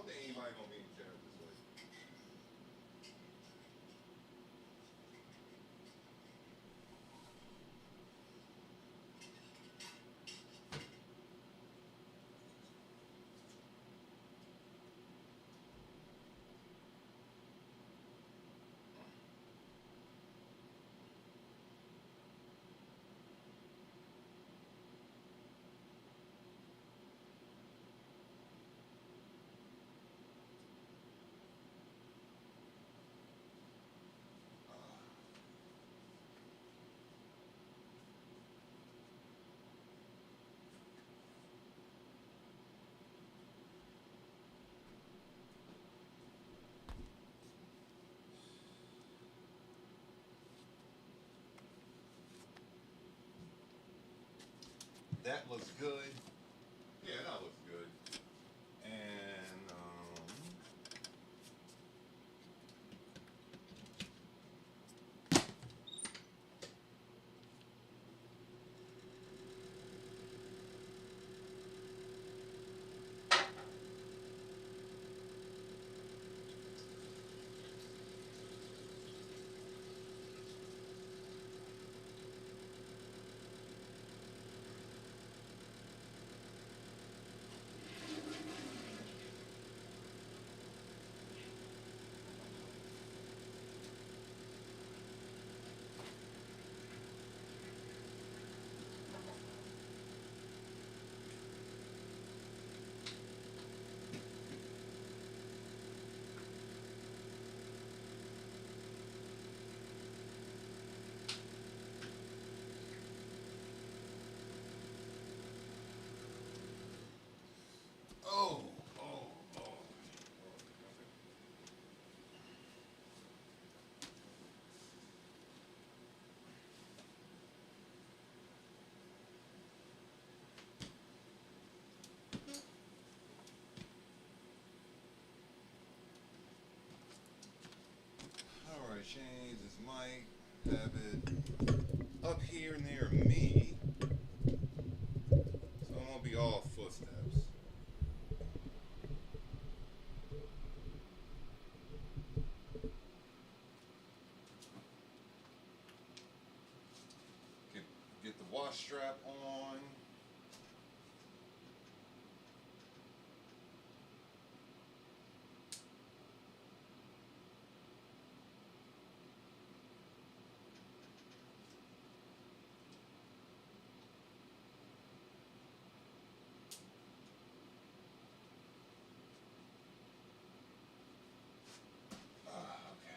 don't think anybody gonna be in chat this way. That looks good. Yeah, that looks good. And Oh, oh, oh. all right, change this mic. Have it up here near me. So it won't be all footsteps. Get get the wash strap on. Okay.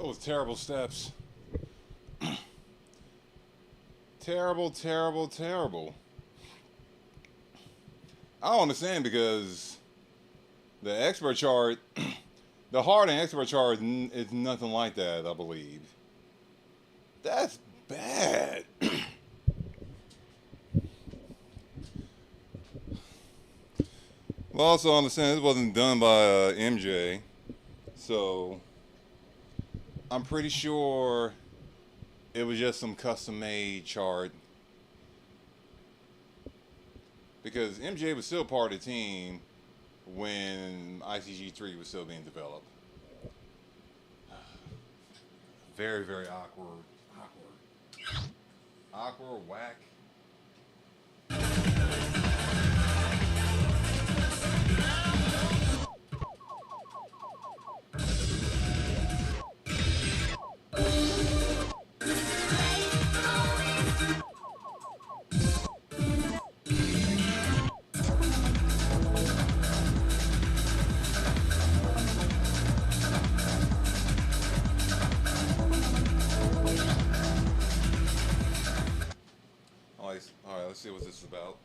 was terrible steps. Terrible, terrible, terrible. I don't understand because the expert chart, the hard and expert chart is nothing like that, I believe. That's bad. Well, also understand this wasn't done by MJ, so I'm pretty sure it was just some custom-made chart because MJ was still part of the team when ITG 3 was still being developed. Very, very awkward. Awkward, whack. All right, let's see what this is about.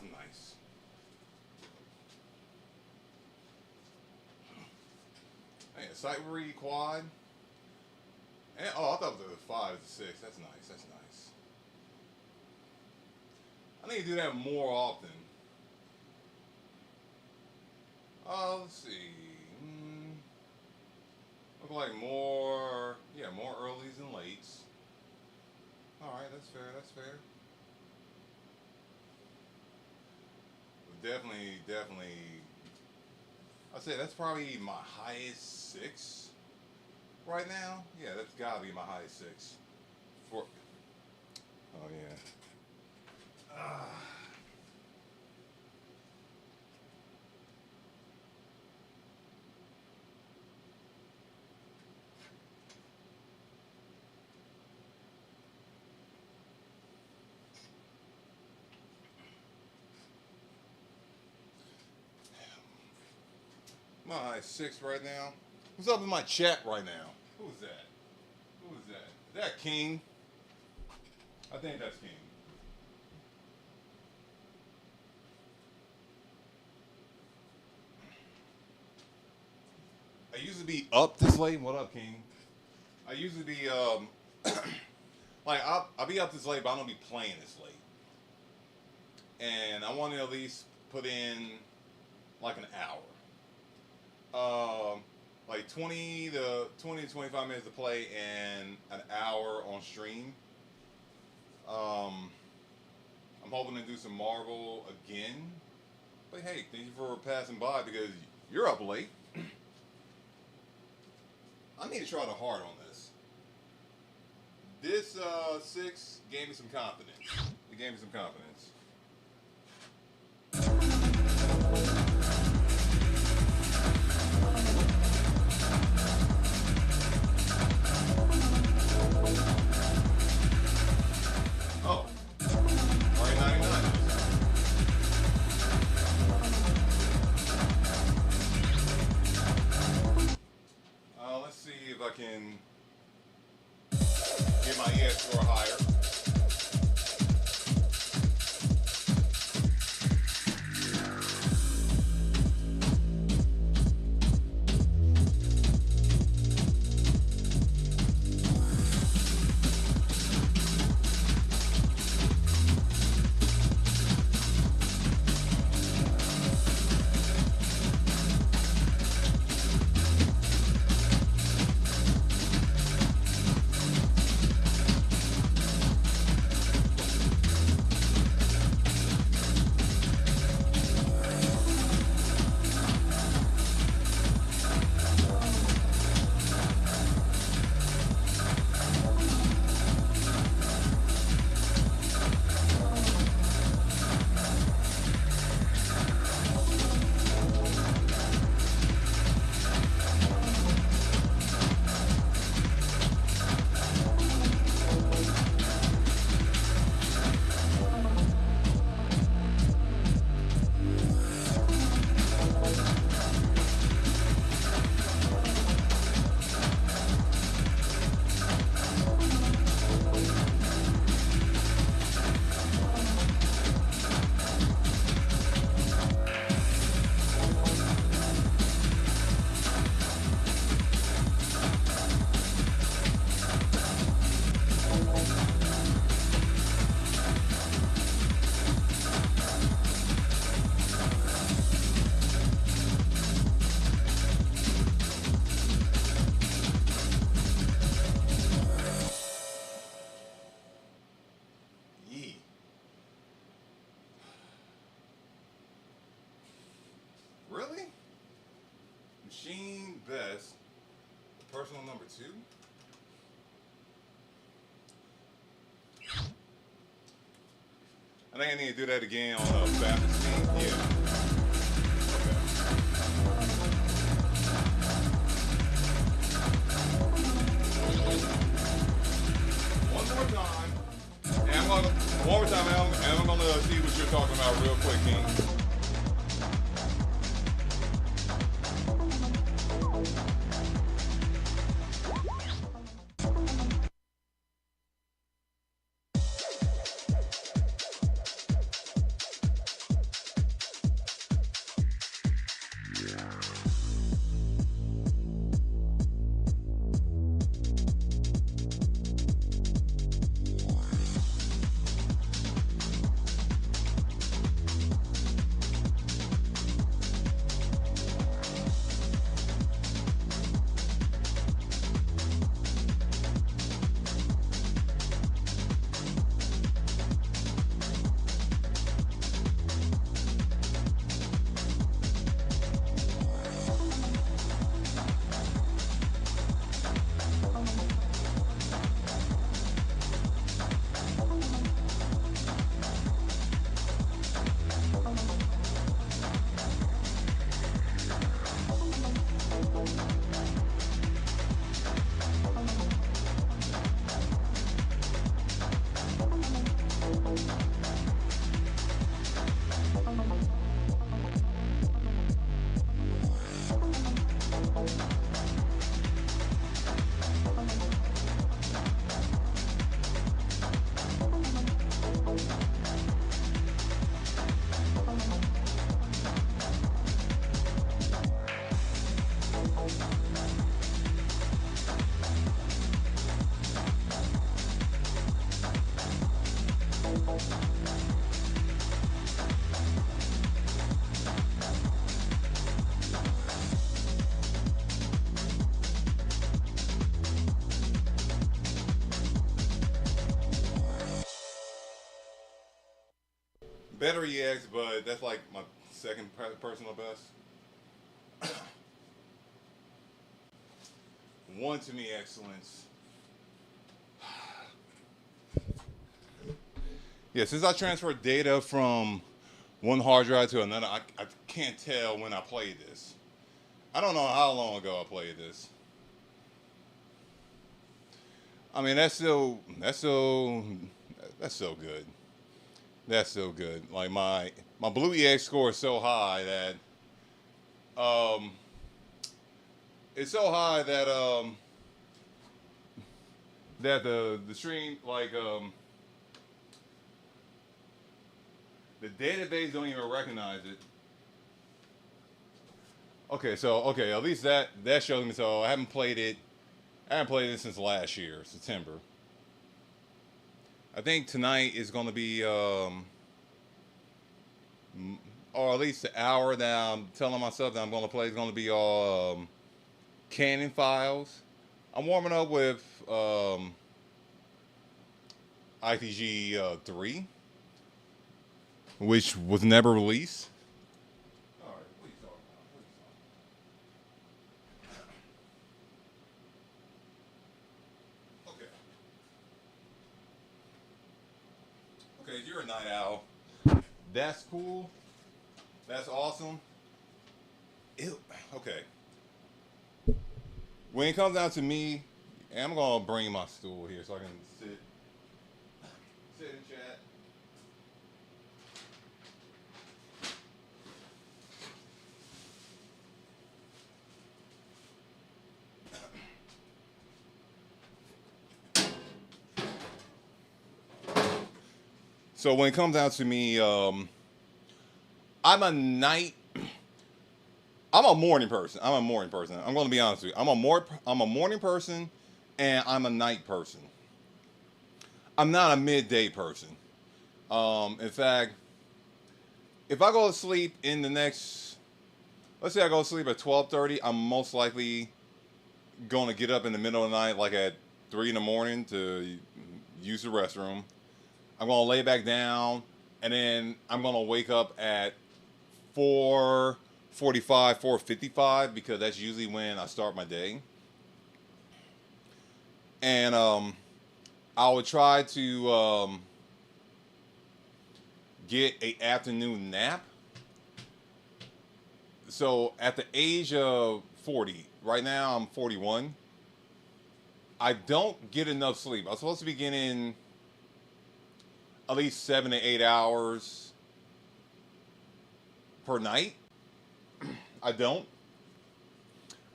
Nice. Hey, a sight read quad. And, oh, I thought it was a 5, it's a 6. That's nice. That's nice. I need to do that more often. Let's see. Look like more earlies and lates. All right, that's fair. That's fair. Definitely. I'd say that's probably my highest 6 right now. Yeah, that's gotta be my highest 6. Oh yeah. My highest 6 right now. Who's up in my chat right now? Who's that? Who is that? Is that King? I think that's King. I used to be up this late. What up, King? I used to be like I'll be up this late, but I don't be playing this late. And I want to at least put in like an hour. Like 20 to 25 minutes to play and an hour on stream. I'm hoping to do some Marvel again. But hey, thank you for passing by because you're up late. I need to try the heart on this. This 6 gave me some confidence. It gave me some confidence. Oh, already 99. Let's see if I can get my ES score higher. Really? Machine best. Personal number 2? I think I need to do that again on a faster speed. Yeah. One more time. And I'm gonna one more time and I'm gonna see what you're talking about real quick, King. Better EX, but that's like my second personal best. one-to-me excellence. Yeah, since I transferred data from one hard drive to another, I can't tell when I played this. I don't know how long ago I played this. I mean, that's so good. That's so good. Like my Blue EX score is so high that it's so high that the stream the database don't even recognize it. Okay, so okay, at least that shows me. So I haven't played it. I haven't played it since last year, September. I think tonight is going to be, or at least the hour that I'm telling myself that I'm going to play is going to be all canon files. I'm warming up with ITG 3, which was never released. All right, what are you talking about? Okay, you're a night owl. That's cool. That's awesome. Ew. Okay. When it comes down to me, and I'm gonna bring my stool here so I can sit and chat. So when it comes down to me, I'm a night. I'm a morning person. I'm a morning person. I'm going to be honest with you. I'm a morning person, and I'm a night person. I'm not a midday person. In fact, if I go to sleep in the next, let's say I go to sleep at 12:30, I'm most likely going to get up in the middle of the night, like at 3 in the morning, to use the restroom. I'm going to lay back down, and then I'm going to wake up at 4:45, 4:55, because that's usually when I start my day. And I would try to get a afternoon nap. So at the age of 40, right now I'm 41, I don't get enough sleep. I'm supposed to be getting at least 7 to 8 hours per night. I don't.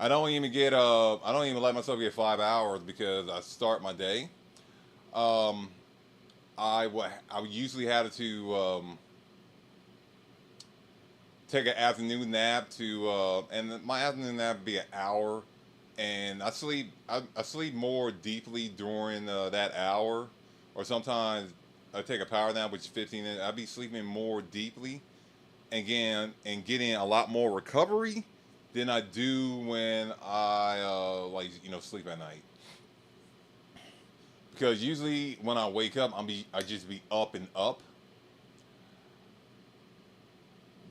I don't even get I don't even let myself get 5 hours because I start my day. Um, I usually have to take an afternoon nap and my afternoon nap would be an hour, and I sleep more deeply during that hour, or sometimes I take a power nap, which is 15 minutes. I'd be sleeping more deeply, again, and getting a lot more recovery than I do when I sleep at night. Because usually when I wake up, I just be up and up.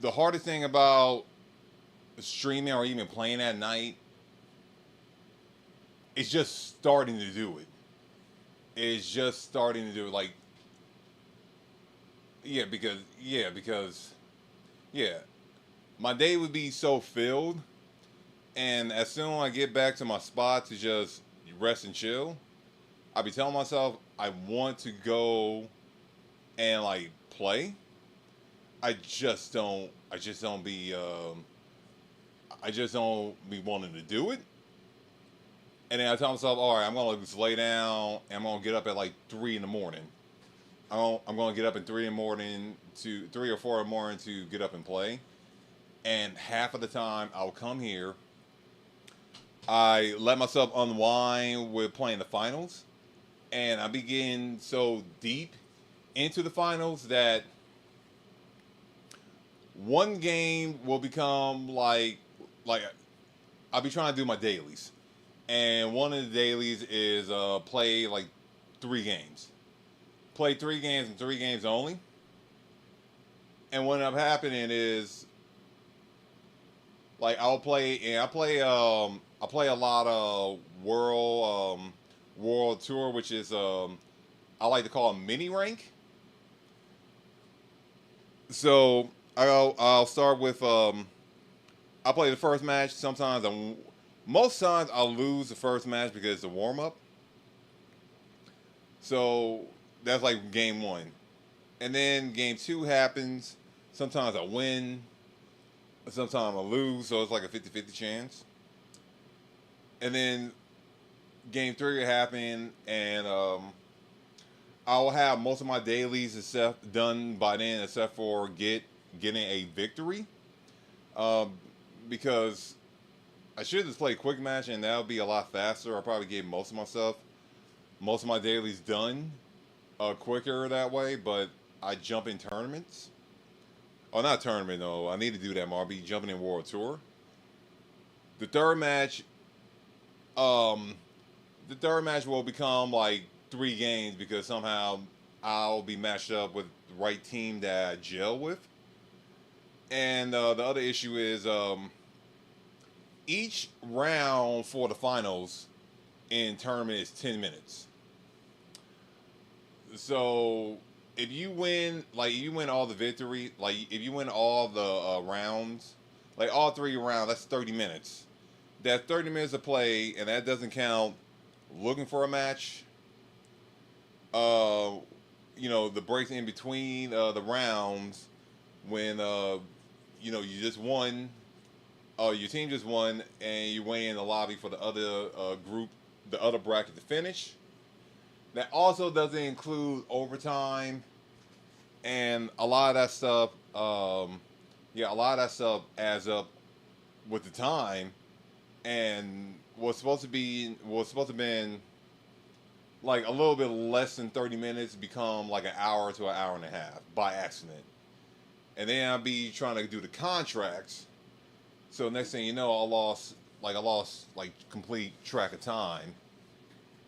The hardest thing about streaming or even playing at night is just starting to do it. It's just starting to do it. Like, because yeah, my day would be so filled, and as soon as I get back to my spot to just rest and chill, I be telling myself I want to go and like play. I just don't. I just don't be. I just don't be wanting to do it. And then I tell myself, all right, I'm gonna just lay down and I'm gonna get up at like 3 in the morning. I'm gonna get up at 3 in the morning to 3 or 4 in the morning to get up and play. And half of the time I'll come here. I let myself unwind with playing the finals, and I begin so deep into the finals that one game will become like I'll be trying to do my dailies, and one of the dailies is play like 3 games, play 3 games and 3 games only. And what ended up happening is like I'll play and I play I play a lot of World Tour, which is I like to call it mini rank. So I'll start with I play the first match. Most times I'll lose the first match because it's a warm up. So that's like game one, and then game two happens. Sometimes I win, sometimes I lose. So it's like a 50-50 chance. And then game three will happen, and I'll have most of my dailies except done by then, except for getting a victory. Um, because I should just play a quick match, and that'll be a lot faster. I'll probably get most of my dailies done quicker that way. But I jump in tournaments. Oh, not tournament though. I need to do that more. I'll be jumping in World Tour. The third match, um, the third match will become like 3 games because somehow I'll be matched up with the right team that I gel with. And the other issue is each round for the finals in tournament is 10 minutes. So if you win all the victory, like if you win all the rounds, like all 3 rounds, that's 30 minutes. That's 30 minutes of play, and that doesn't count looking for a match. Uh, the breaks in between the rounds when you just won, your team just won, and you're waiting in the lobby for the other group, the other bracket to finish. That also doesn't include overtime and a lot of that stuff. Yeah, a lot of that stuff adds up with the time, and was supposed to been like a little bit less than 30 minutes become like an hour to an hour and a half by accident. And then I'll be trying to do the contracts. So next thing you know, I lost like complete track of time,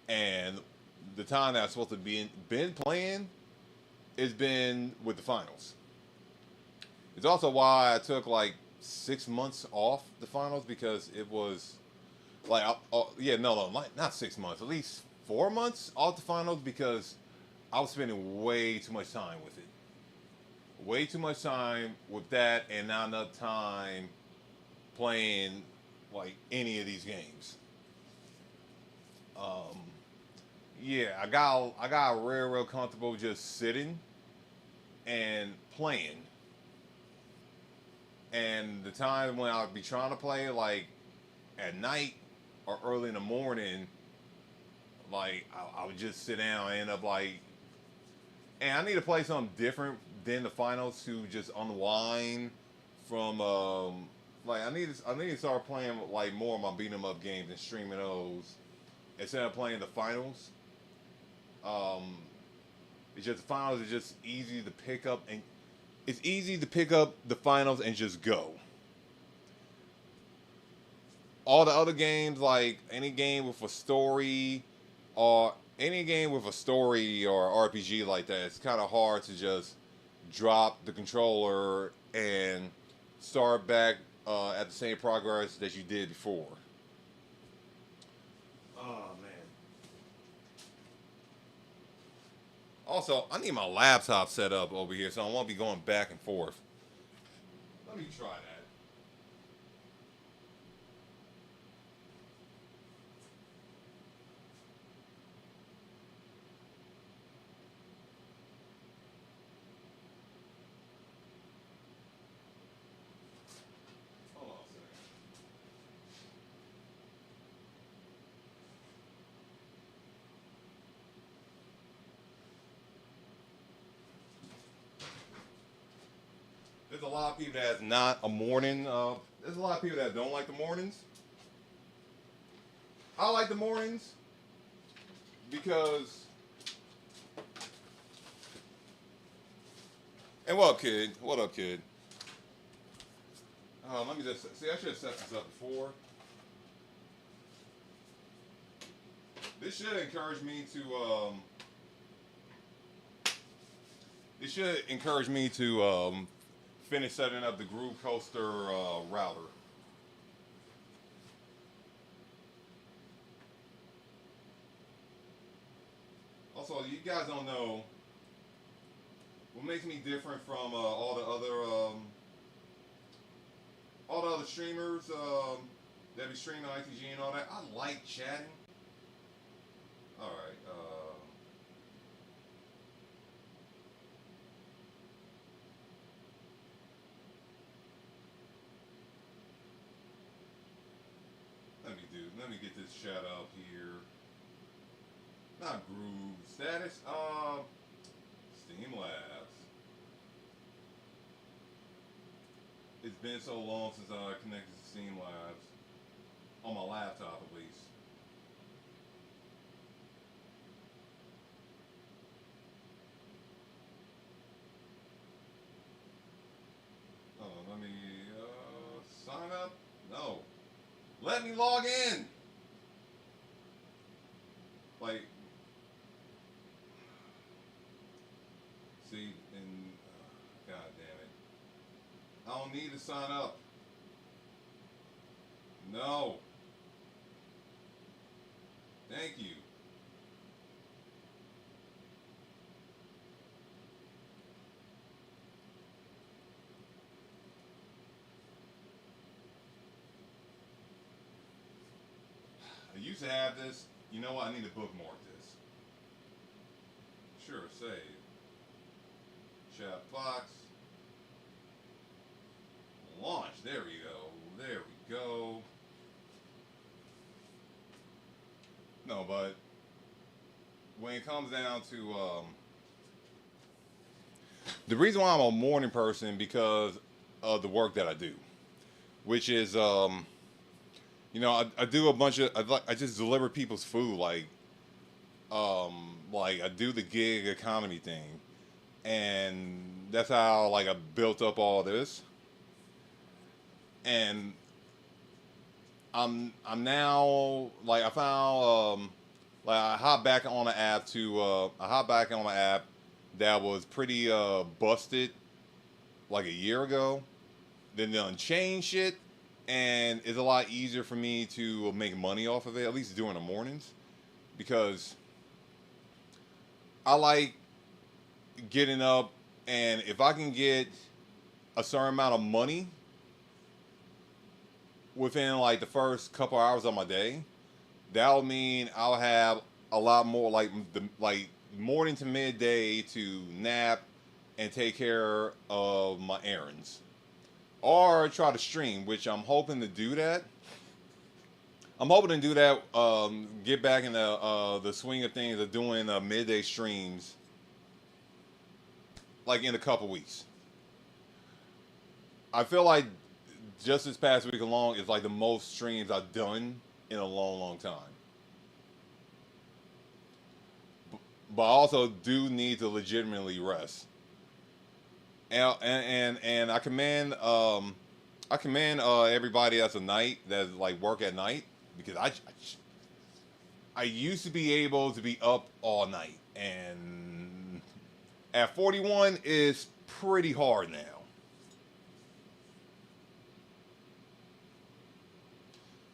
and the time that I'm supposed to be been playing has been with the finals. It's also why I took like 6 months off the finals because it was like yeah, no, not 6 months, at least 4 months off the finals because I was spending way too much time with it. Way too much time with that, and not enough time playing like any of these games. Um, yeah, I got real comfortable just sitting and playing. And the time when I'd be trying to play like at night or early in the morning, like I would just sit down and end up like, and I need to play something different than the finals to just unwind from like I need to start playing like more of my beat 'em up games and streaming those instead of playing the finals. Um, it's just the finals is just easy to pick up, and it's easy to pick up the finals and just go. All the other games, like any game with a story, or any game with a story or RPG like that, it's kind of hard to just drop the controller and start back at the same progress that you did before. Oh man. Also, I need my laptop set up over here, so I won't be going back and forth. Let me try that. Hold on a second. There's a lot of people that's not a morning. There's a lot of people that don't like the mornings. I like the mornings because. And what up, kid? What up, kid? Let me just see. I should have set this up before. This should encourage me to. This should encourage me to finish setting up the Groove Coaster router. Also, you guys don't know what makes me different from all the other streamers that be streaming ITG and all that. I like chatting. All right. Let me get this chat up here. Not groove status. Steam Labs. It's been so long since I connected to Steam Labs on my laptop, at least. Oh, let me sign up. No, let me log in. Like, see, and God damn it, I don't need to sign up. No, thank you. I used to have this. You know what? I need to bookmark this. Sure, save. Chat box. Launch. There we go. There we go. No, but when it comes down to the reason why I'm a morning person because of the work that I do, which is you know, I do a bunch of I just deliver people's food like I do the gig economy thing, and that's how like I built up all this, and I'm now like I found like I hop back on the app that was pretty busted like a year ago. Then they unchanged it, and it's a lot easier for me to make money off of it, at least during the mornings, because I like getting up, and if I can get a certain amount of money within like the first couple hours of my day, that'll mean I'll have a lot more like morning to midday to nap and take care of my errands, or try to stream, which I'm hoping to do that. I'm hoping to do that. Get back in the swing of things of doing midday streams, like in a couple weeks. I feel like just this past week alone is like the most streams I've done in a long, long time. But I also do need to legitimately rest. And I commend everybody that's a night that's like work at night, because I used to be able to be up all night, and at 41 is pretty hard now.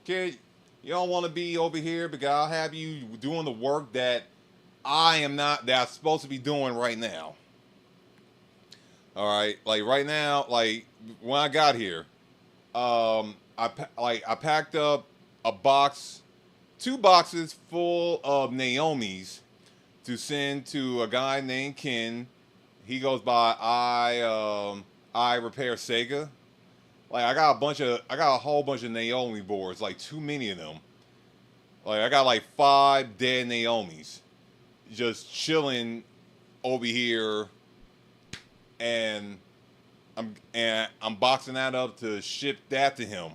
Kid, you don't want to be over here because I'll have you doing the work that I'm supposed to be doing right now. All right, like right now, like when I got here, I packed up a box, 2 boxes full of Naomi's to send to a guy named Ken. He goes by I Repair Sega. Like I got a whole bunch of Naomi boards, like too many of them. Like I got like 5 dead Naomis just chilling over here, and I'm boxing that up to ship that to him.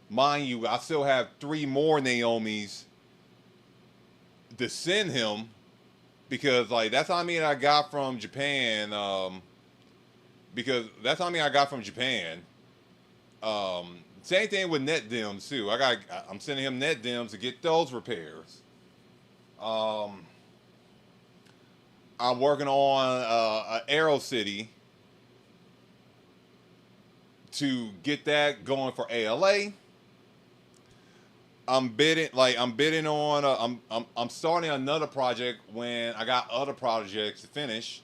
Mind you, I still have 3 more Naomis to send him, because like that's how many I got from Japan. Because that's how many I got from Japan. Same thing with net dims too. I'm sending him net dims to get those repairs. I'm working on Arrow City to get that going for ALA. I'm bidding on I'm starting another project when I got other projects to finish.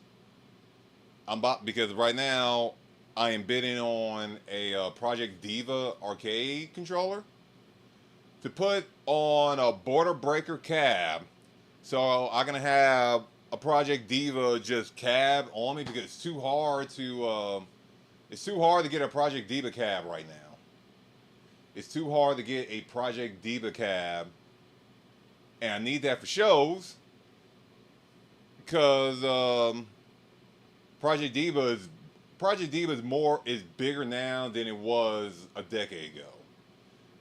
I'm about because right now I am bidding on a Project Diva arcade controller to put on a border breaker cab. So I'm gonna have a Project Diva just cab on me because it's too hard to get a Project Diva cab right now. It's too hard to get a Project Diva cab, and I need that for shows because Project Diva is is bigger now than it was a decade ago.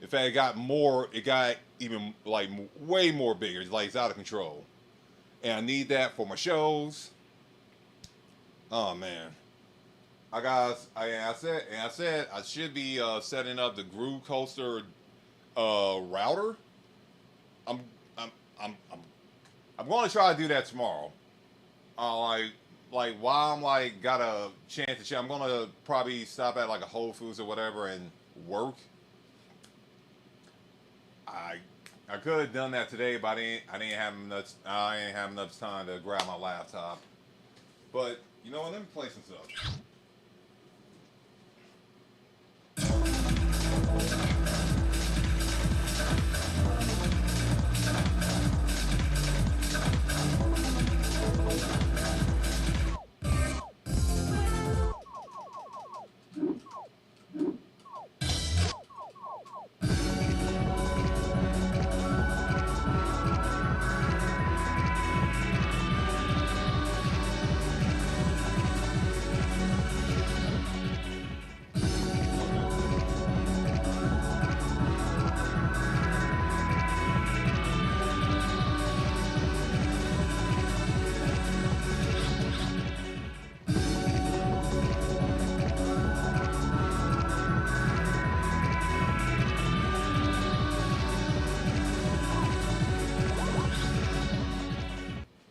In fact, it got even like way more bigger. It's like it's out of control, and I need that for my shows. Oh man, I said I should be setting up the Groove Coaster router. I'm I'm I'm I'm going to try to do that tomorrow. Like while I'm like got a chance to check, I'm gonna probably stop at like a Whole Foods or whatever and work. I I could have done that today, but I didn't have enough time to grab my laptop. But you know what? Let me play some stuff.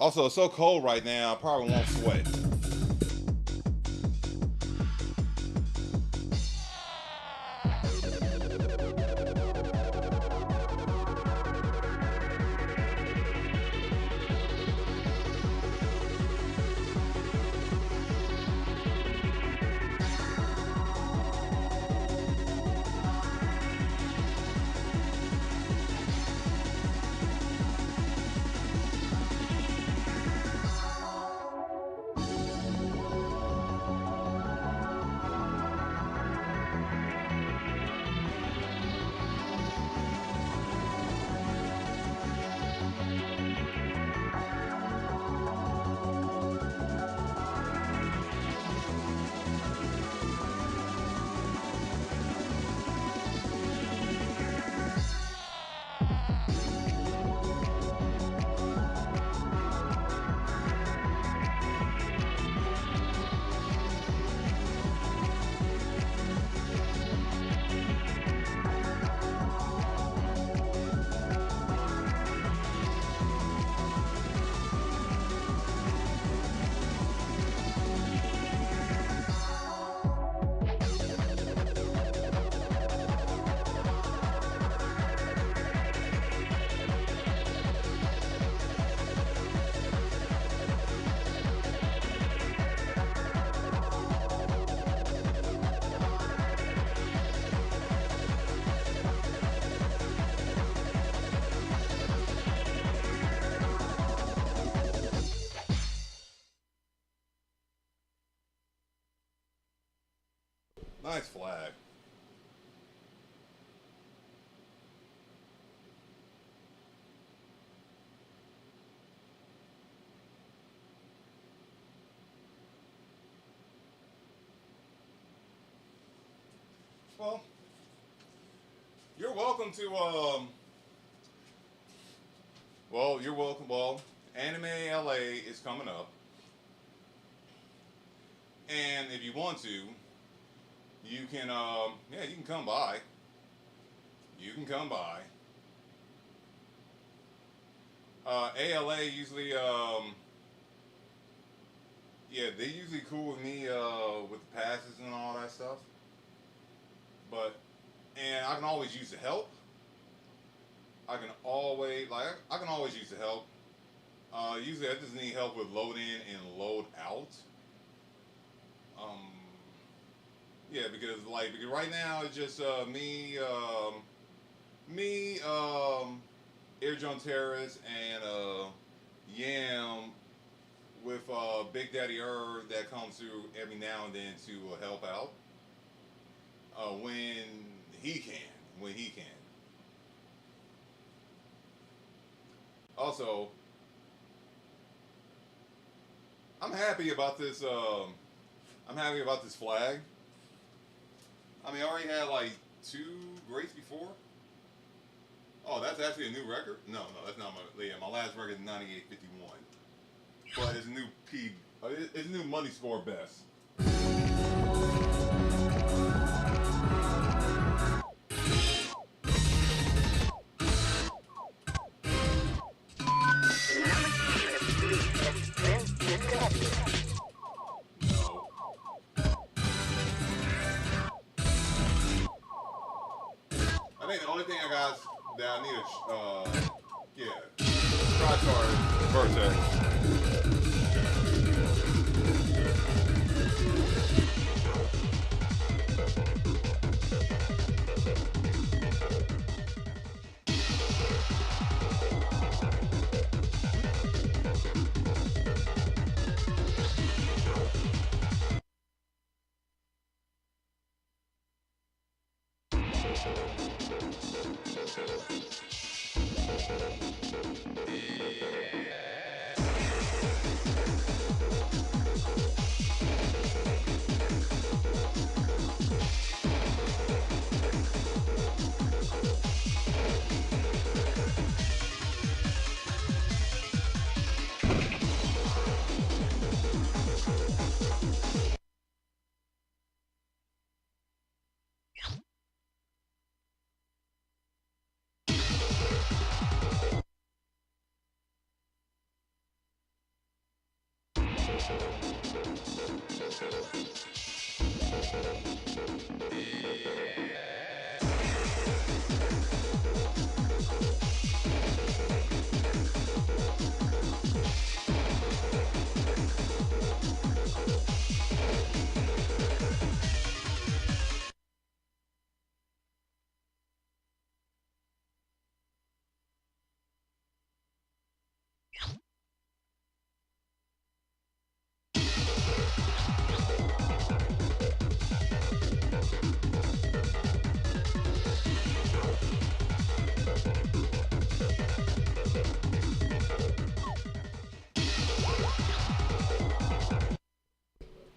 Also, it's so cold right now. I probably won't sweat. Nice flag. Well, you're welcome to well, you're welcome. Well, Anime LA is coming up, and if you want to, you can yeah, you can come by. You can come by. ALA usually yeah, they usually cool with me with the passes and all that stuff. But and I can always use the help. I can always use the help. Usually I just need help with load in and load out. Um, yeah, because right now it's just me, Air John Terrace, and Yam with Big Daddy Irv that comes through every now and then to help out when he can. When he can. Also, I'm happy about this. I'm happy about this flag. I mean, I already had like 2 greats before. Oh, that's actually a new record? No, that's not my. Yeah, my last record is 98.51. But it's a new P. It's a new money score best. I think the only thing I got that I need Tri-Card Vertex.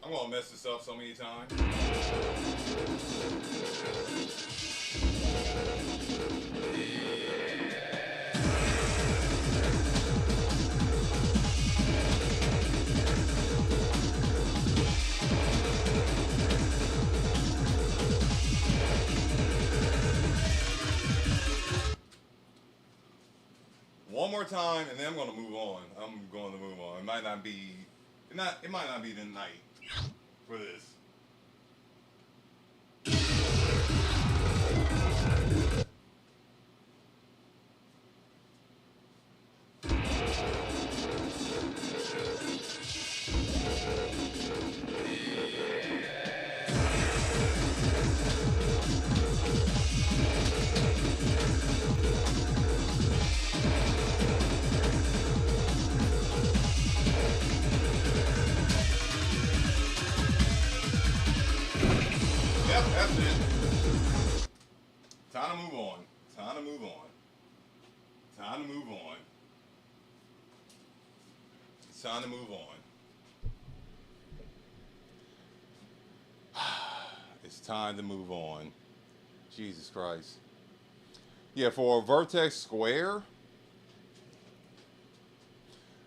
I'm gonna mess this up so many times. One more time, and then I'm gonna move on. It might not be, it might not be the night for this. Yep, that's it. Time to move on. Time to move on. Time to move on. It's time to move on. It's time to move on. Jesus Christ. Yeah, for Vertex Square.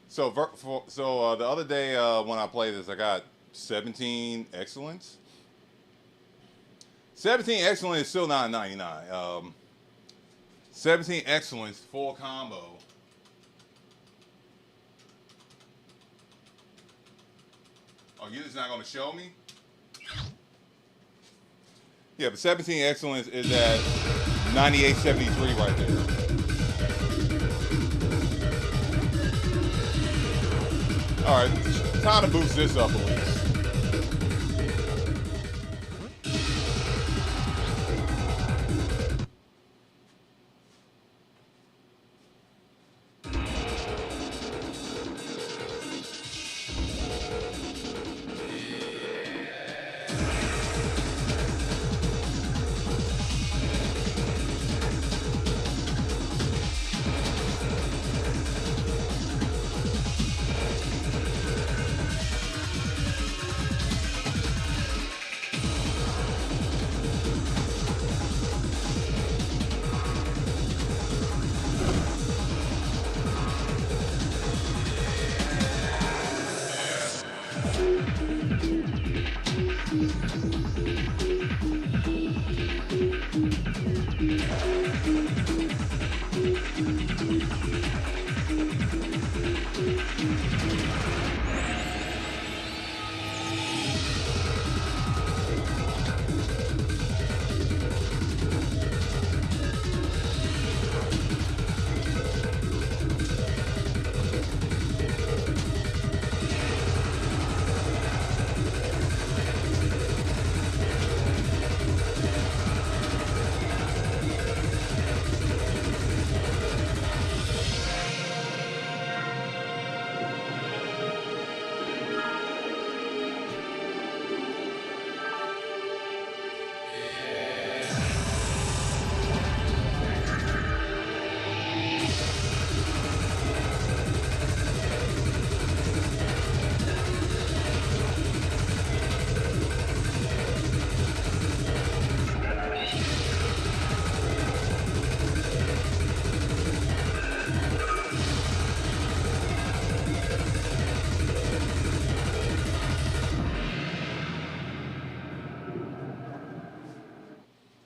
So, the other day when I played this, I got 17 Excellence. 17 Excellence is still not 99. 17 Excellence, full combo. Oh, you're just not going to show me? Yeah, but 17 Excellence is at 98.73 right there. All right, time to boost this up a least.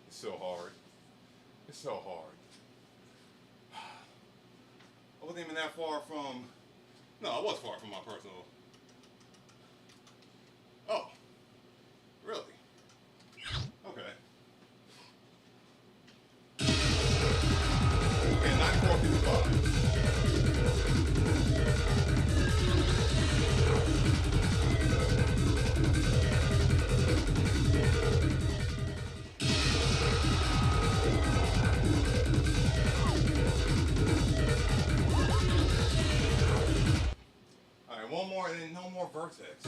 It's so hard. It's so hard. I wasn't even that far from. No, I was far from my personal. Oh, really? Okay. Okay, 94.55. All right, one more and then no more vertex.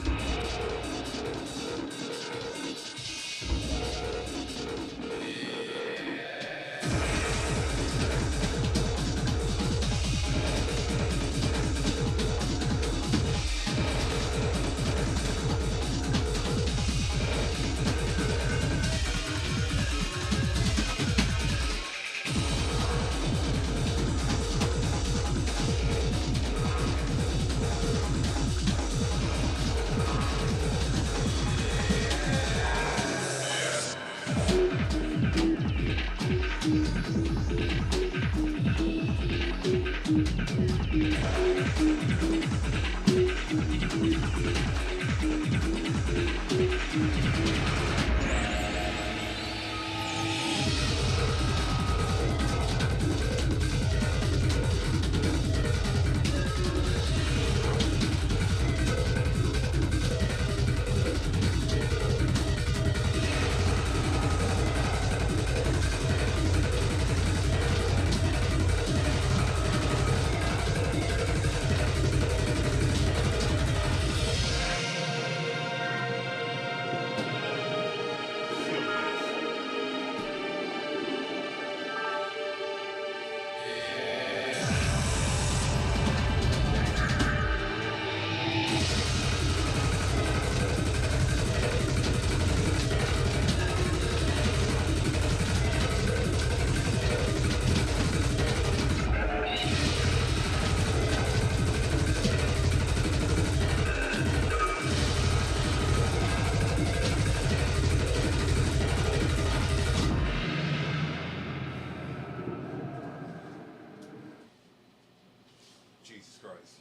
Jesus Christ.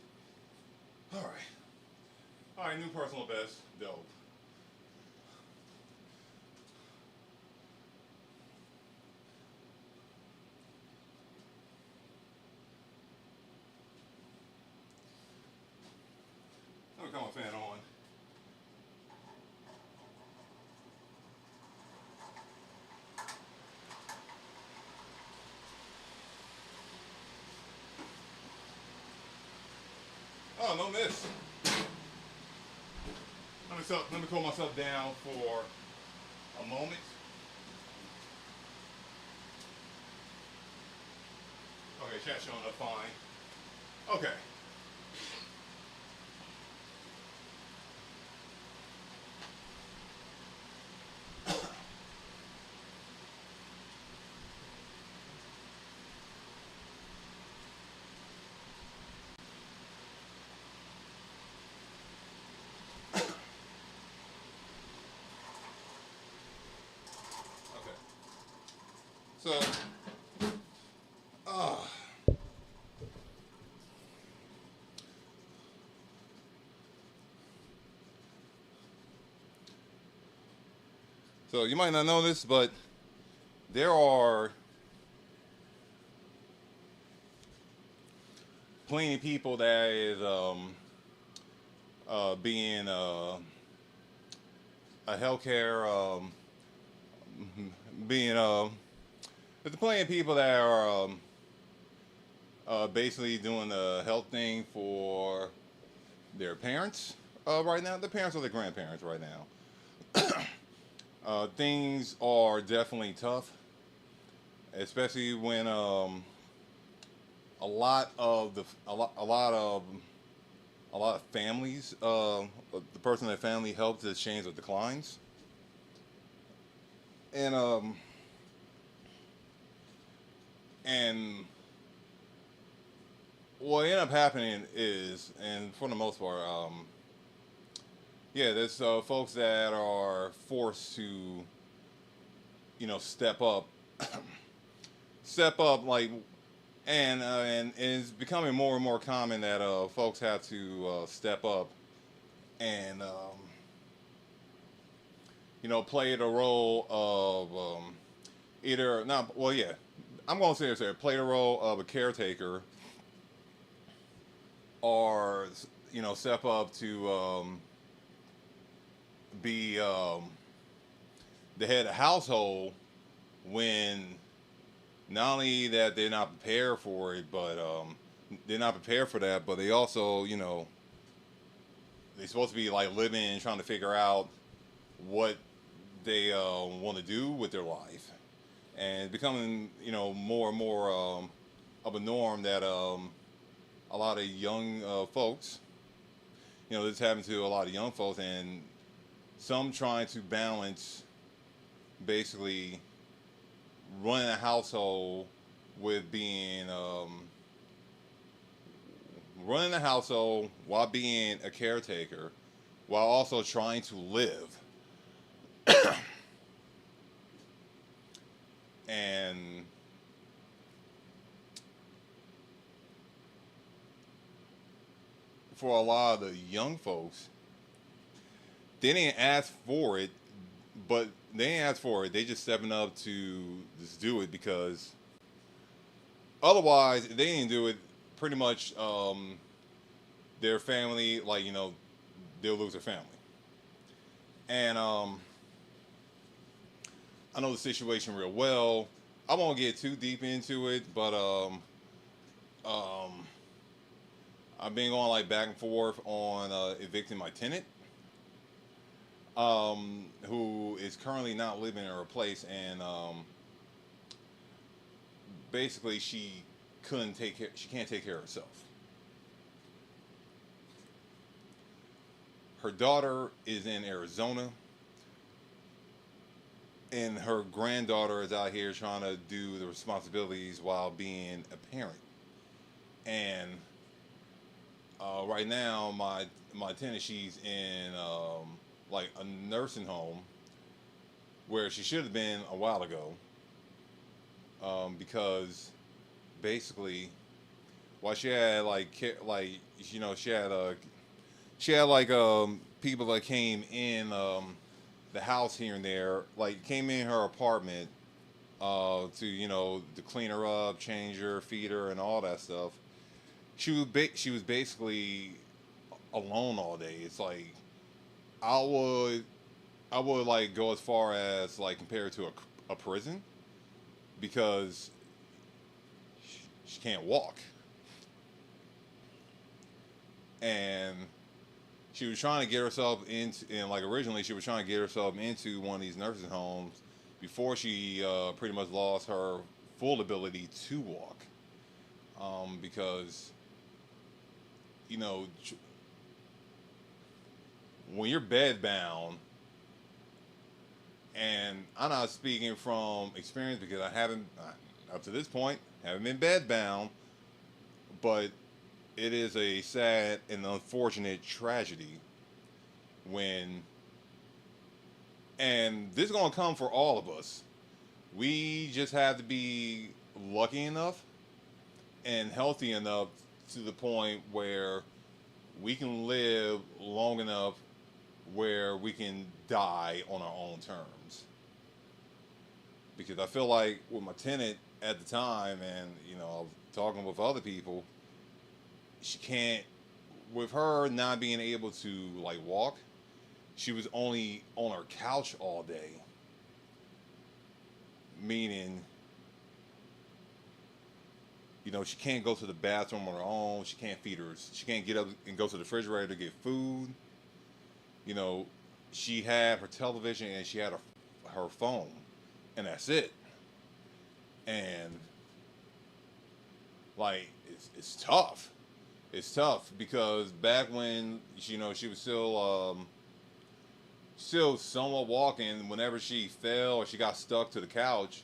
All right. All right, new personal best. Dope. me cut my fan on. Oh, no miss. Let me cool myself down for a moment. Okay, chat's showing up fine. Okay. Okay. So, uh, so you might not know this, but there are plenty of people that is being a healthcare being there's plenty of people that are basically doing the health thing for their parents right now. The parents or the grandparents right now. Things are definitely tough, especially when a lot of families, the person in the family helps the chains of declines, and and what ended up happening is, and for the most part, yeah, there's folks that are forced to, step up, step up, like, and it's becoming more and more common that folks have to step up and play the role of either not. Well, yeah, I'm going to say this here: play the role of a caretaker, or step up to be the head of household when not only that they're not prepared for it, but they're not prepared for that, but they also, they're supposed to be like living and trying to figure out what they want to do with their life, and it's becoming, more and more of a norm that a lot of young folks, this happens to a lot of young folks, and some trying to balance basically running a household with being running a household while being a caretaker, while also trying to live. And for a lot of the young folks, they didn't ask for it, but they didn't ask for it. They just stepping up to just do it because otherwise, if they didn't do it, pretty much their family, like, they'll lose their family. And I know the situation real well. I won't get too deep into it, but um, I've been going like back and forth on evicting my tenant, who is currently not living in her place, and basically she can't take care of herself. Her daughter is in Arizona, and her granddaughter is out here trying to do the responsibilities while being a parent. And right now, my tenant, she's in like a nursing home where she should have been a while ago, because basically, while she had she had like people that came in the house here and there, like came in her apartment to clean her up, change her, feed her, and all that stuff. She was basically alone all day. It's like I would like go as far as like compare it to a prison because she can't walk, and she was trying to get herself into, and like originally she was trying to get herself into one of these nursing homes before she pretty much lost her full ability to walk, because you know when you're bedbound, and I'm not speaking from experience because I haven't up to this point haven't been bedbound, but it is a sad and unfortunate tragedy when, and this is going to come for all of us. We just have to be lucky enough and healthy enough to the point where we can live long enough where we can die on our own terms. Because I feel like with my tenant at the time, and I was talking with other people, she can't, with her not being able to like walk, she was only on her couch all day. Meaning, she can't go to the bathroom on her own. She can't feed her. She can't get up and go to the refrigerator to get food. You know, she had her television and she had her phone, and that's it. And like, it's tough. It's tough because back when she was still somewhat walking. Whenever she fell or she got stuck to the couch,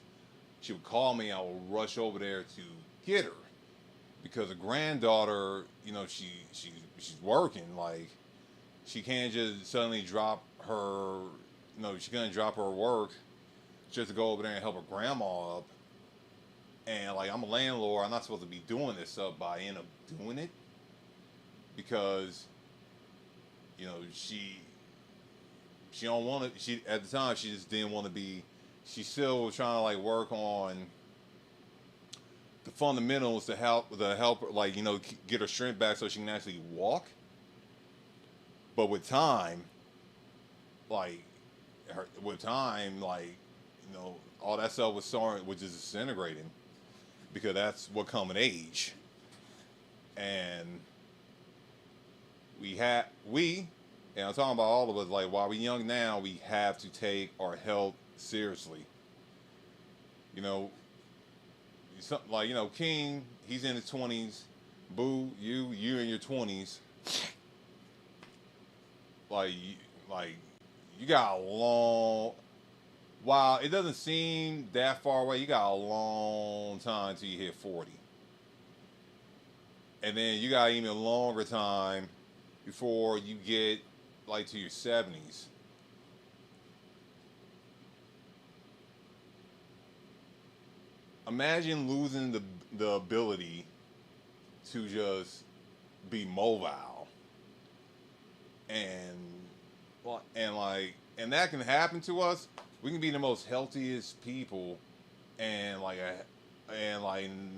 she would call me. I would rush over there to get her because a granddaughter, she's working. Like, she can't just suddenly drop her. She couldn't drop her work just to go over there and help her grandma up. And like, I'm a landlord. I'm not supposed to be doing this stuff, but I end up doing it because she don't want to. She at the time she just didn't want to be. She still was trying to like work on the fundamentals to help her, like get her strength back so she can actually walk. But with time, like all that stuff was just disintegrating because that's what come in age. And and I'm talking about all of us, like while we're young now, we have to take our health seriously. You know, something like King, he's in his 20s. Boo, you in your 20s. Like like you got a long. While it doesn't seem that far away, you got a long time till you hit 40, and then you got even longer time before you get like to your 70s. Imagine losing the ability to just be mobile, and and that can happen to us. We can be the most healthiest people, and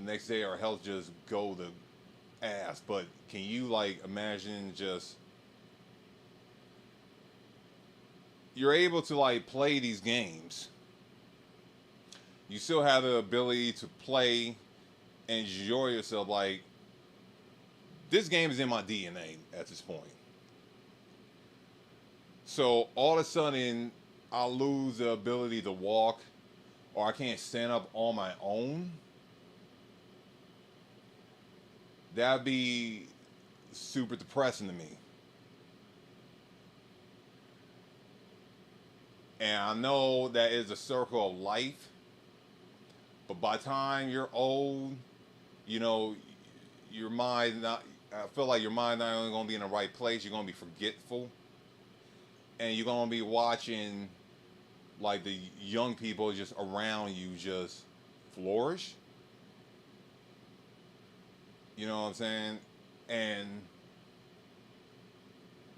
next day our health just go to ass. But can you like imagine just you're able to like play these games. You still have the ability to play and enjoy yourself. Like, this game is in my DNA at this point. So all of a sudden, I lose the ability to walk, or I can't stand up on my own. That'd be super depressing to me. And I know that is a circle of life, but by the time you're old, you know, your mind not. I feel like your mind not only gonna be in the right place, you're gonna be forgetful, and you're gonna be watching like the young people just around you just flourish. You know what I'm saying? And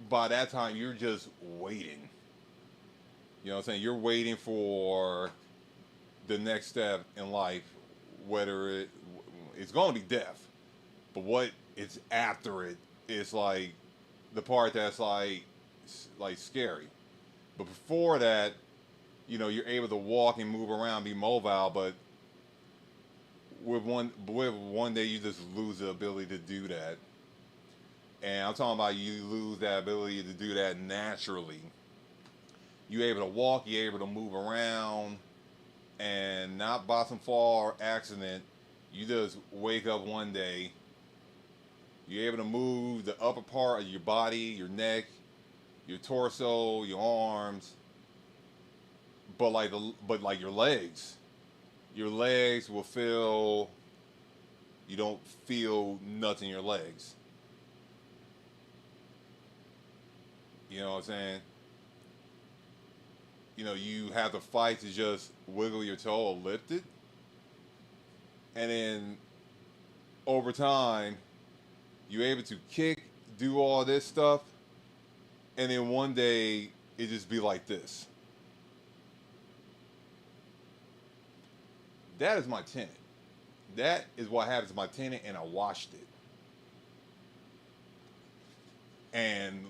by that time, you're just waiting. You know what I'm saying? You're waiting for the next step in life, whether it's going to be death, but what it's after it is like the part that's like scary. But before that, you're able to walk and move around, be mobile. But with one day, you just lose the ability to do that. And I'm talking about you lose that ability to do that naturally. You're able to walk, you're able to move around, and not by some fall or accident. You just wake up one day. You're able to move the upper part of your body, your neck, your torso, your arms, but like your legs will feel. You don't feel nothing in your legs. You know what I'm saying? You have to fight to just wiggle your toe or lift it, and then over time, you're able to kick, do all this stuff, and then one day it just be like this. That is my tenant. That is what happens to my tenant, and I washed it. And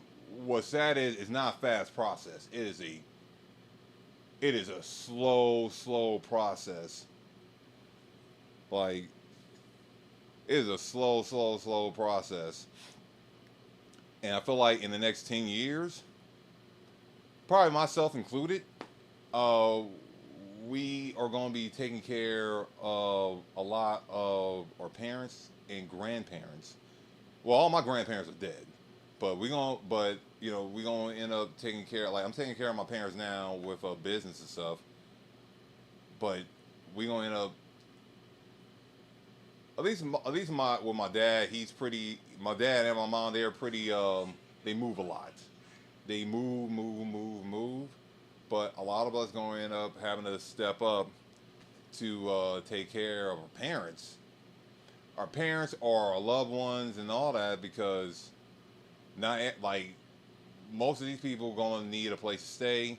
what's sad is it's not a fast process. It is a slow process. Like it is a slow process. And I feel like in the next 10 years, probably myself included, uh, we are going to be taking care of a lot of our parents and grandparents. Well, all my grandparents are dead, but we gonna end up taking care. Like I'm taking care of my parents now with business and stuff, but we gonna end up at least my with my dad. He's pretty. My dad and my mom, they're pretty. They move a lot. They move. But a lot of us going to end up having to step up to take care of our parents or our loved ones and all that because like most of these people are going to need a place to stay.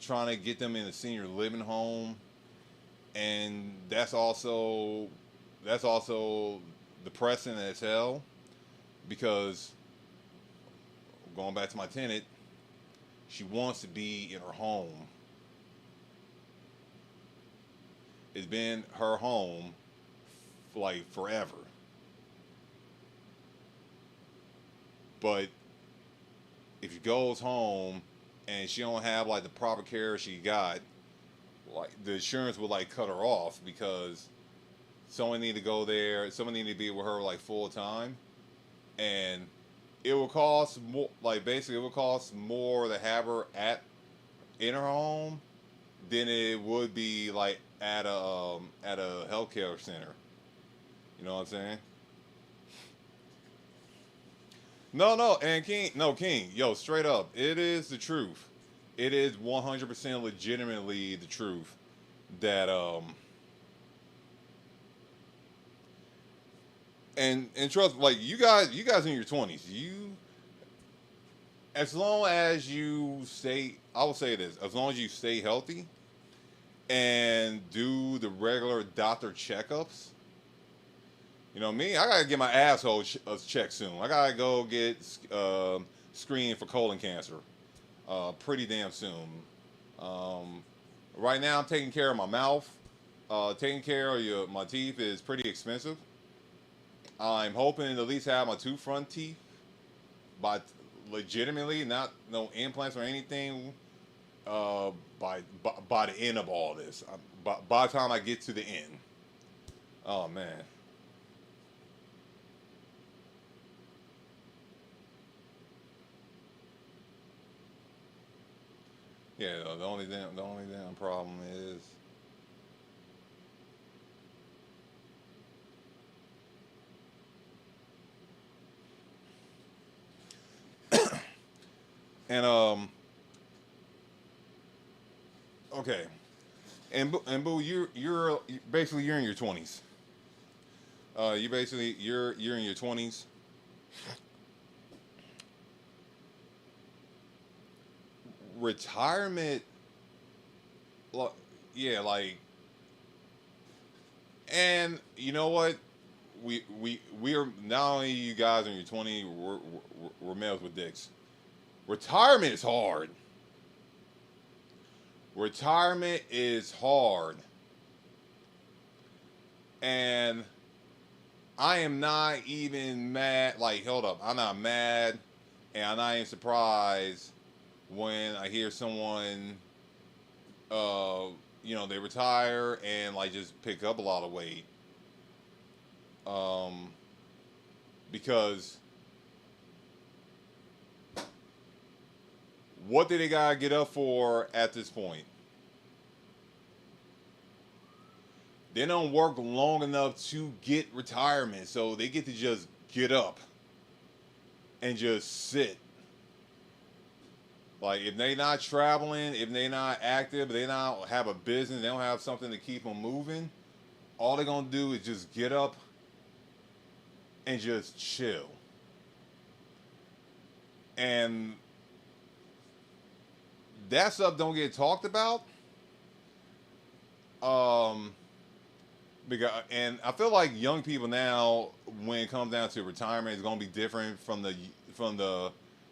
Trying to get them in a senior living home, and that's also depressing as hell because going back to my tenant, she wants to be in her home. It's been her home for like forever. But if she goes home and she don't have like the proper care she got, like the insurance will like cut her off because someone need to go there, someone need to be with her like full time, and it will cost more. Like basically, it will cost more to have her in her home than it would be like at a healthcare center. You know what I'm saying? No, and King, no King, yo, straight up, it is the truth. It is 100% legitimately the truth that and trust, like you guys in your 20s, as long as you stay, I will say this, as long as you stay healthy and do the regular doctor checkups. Me, I gotta get my asshole checked soon. I gotta go get screened for colon cancer pretty damn soon. Um, right now, I'm taking care of my mouth. Taking care of my teeth is pretty expensive. I'm hoping to at least have my two front teeth, but legitimately, not no implants or anything. By the end of all this, by the time I get to the end, oh man. Yeah, the only damn problem is, and okay, and Boo, basically you're in your 20s. You're in your 20s. Retirement, yeah, like, and you know what? we are not only you guys in your 20s, we're males with dicks. Retirement is hard. Retirement is hard. And I am not even mad. Like, hold up. I'm not mad. And I'm not even surprised when I hear someone, uh, they retire and, like, just pick up a lot of weight. Because what do they gotta get up for at this point? They don't work long enough to get retirement, so they get to just get up and just sit. Like, if they not traveling, if they not active, if they not have a business, they don't have something to keep them moving, all they're gonna do is just get up and just chill. And that stuff don't get talked about. Because, and I feel like young people now, when it comes down to retirement, is gonna be different from the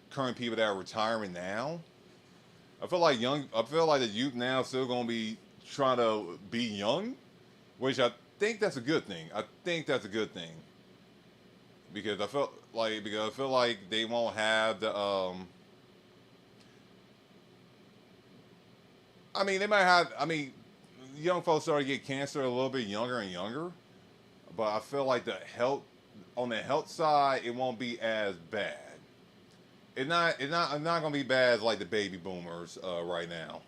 current people that are retiring now. I feel like the youth now still gonna be trying to be young, which I think that's a good thing. I think that's a good thing because I feel like they won't have the I mean, they might have. I mean, young folks start to get cancer a little bit younger and younger, but I feel like on the health side, it won't be as bad. It's not gonna be bad as like the baby boomers right now.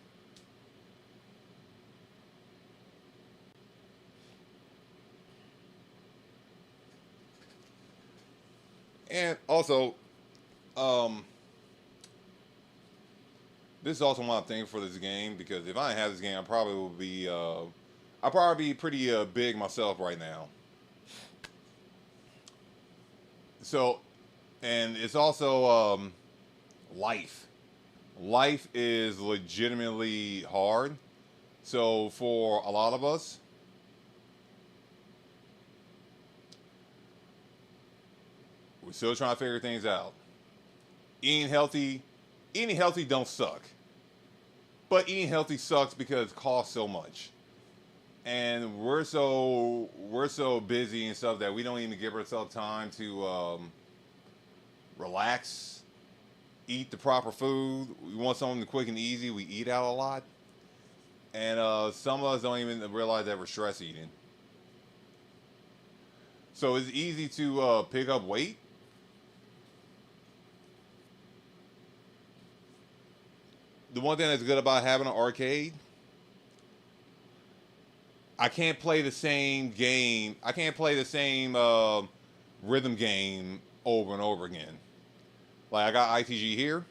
And also, um, this is also one thing for this game because if I didn't have this game, I'd probably be pretty big myself right now. So, and it's also life. Life is legitimately hard. So for a lot of us, we're still trying to figure things out. Eating healthy, eating healthy don't suck, but eating healthy sucks because it costs so much, and we're so busy and stuff that we don't even give ourselves time to relax, eat the proper food. We want something quick and easy. We eat out a lot, and some of us don't even realize that we're stress eating. So it's easy to pick up weight. The one thing that's good about having an arcade, I can't play the same game. I can't play the same rhythm game over and over again. Like I got ITG here,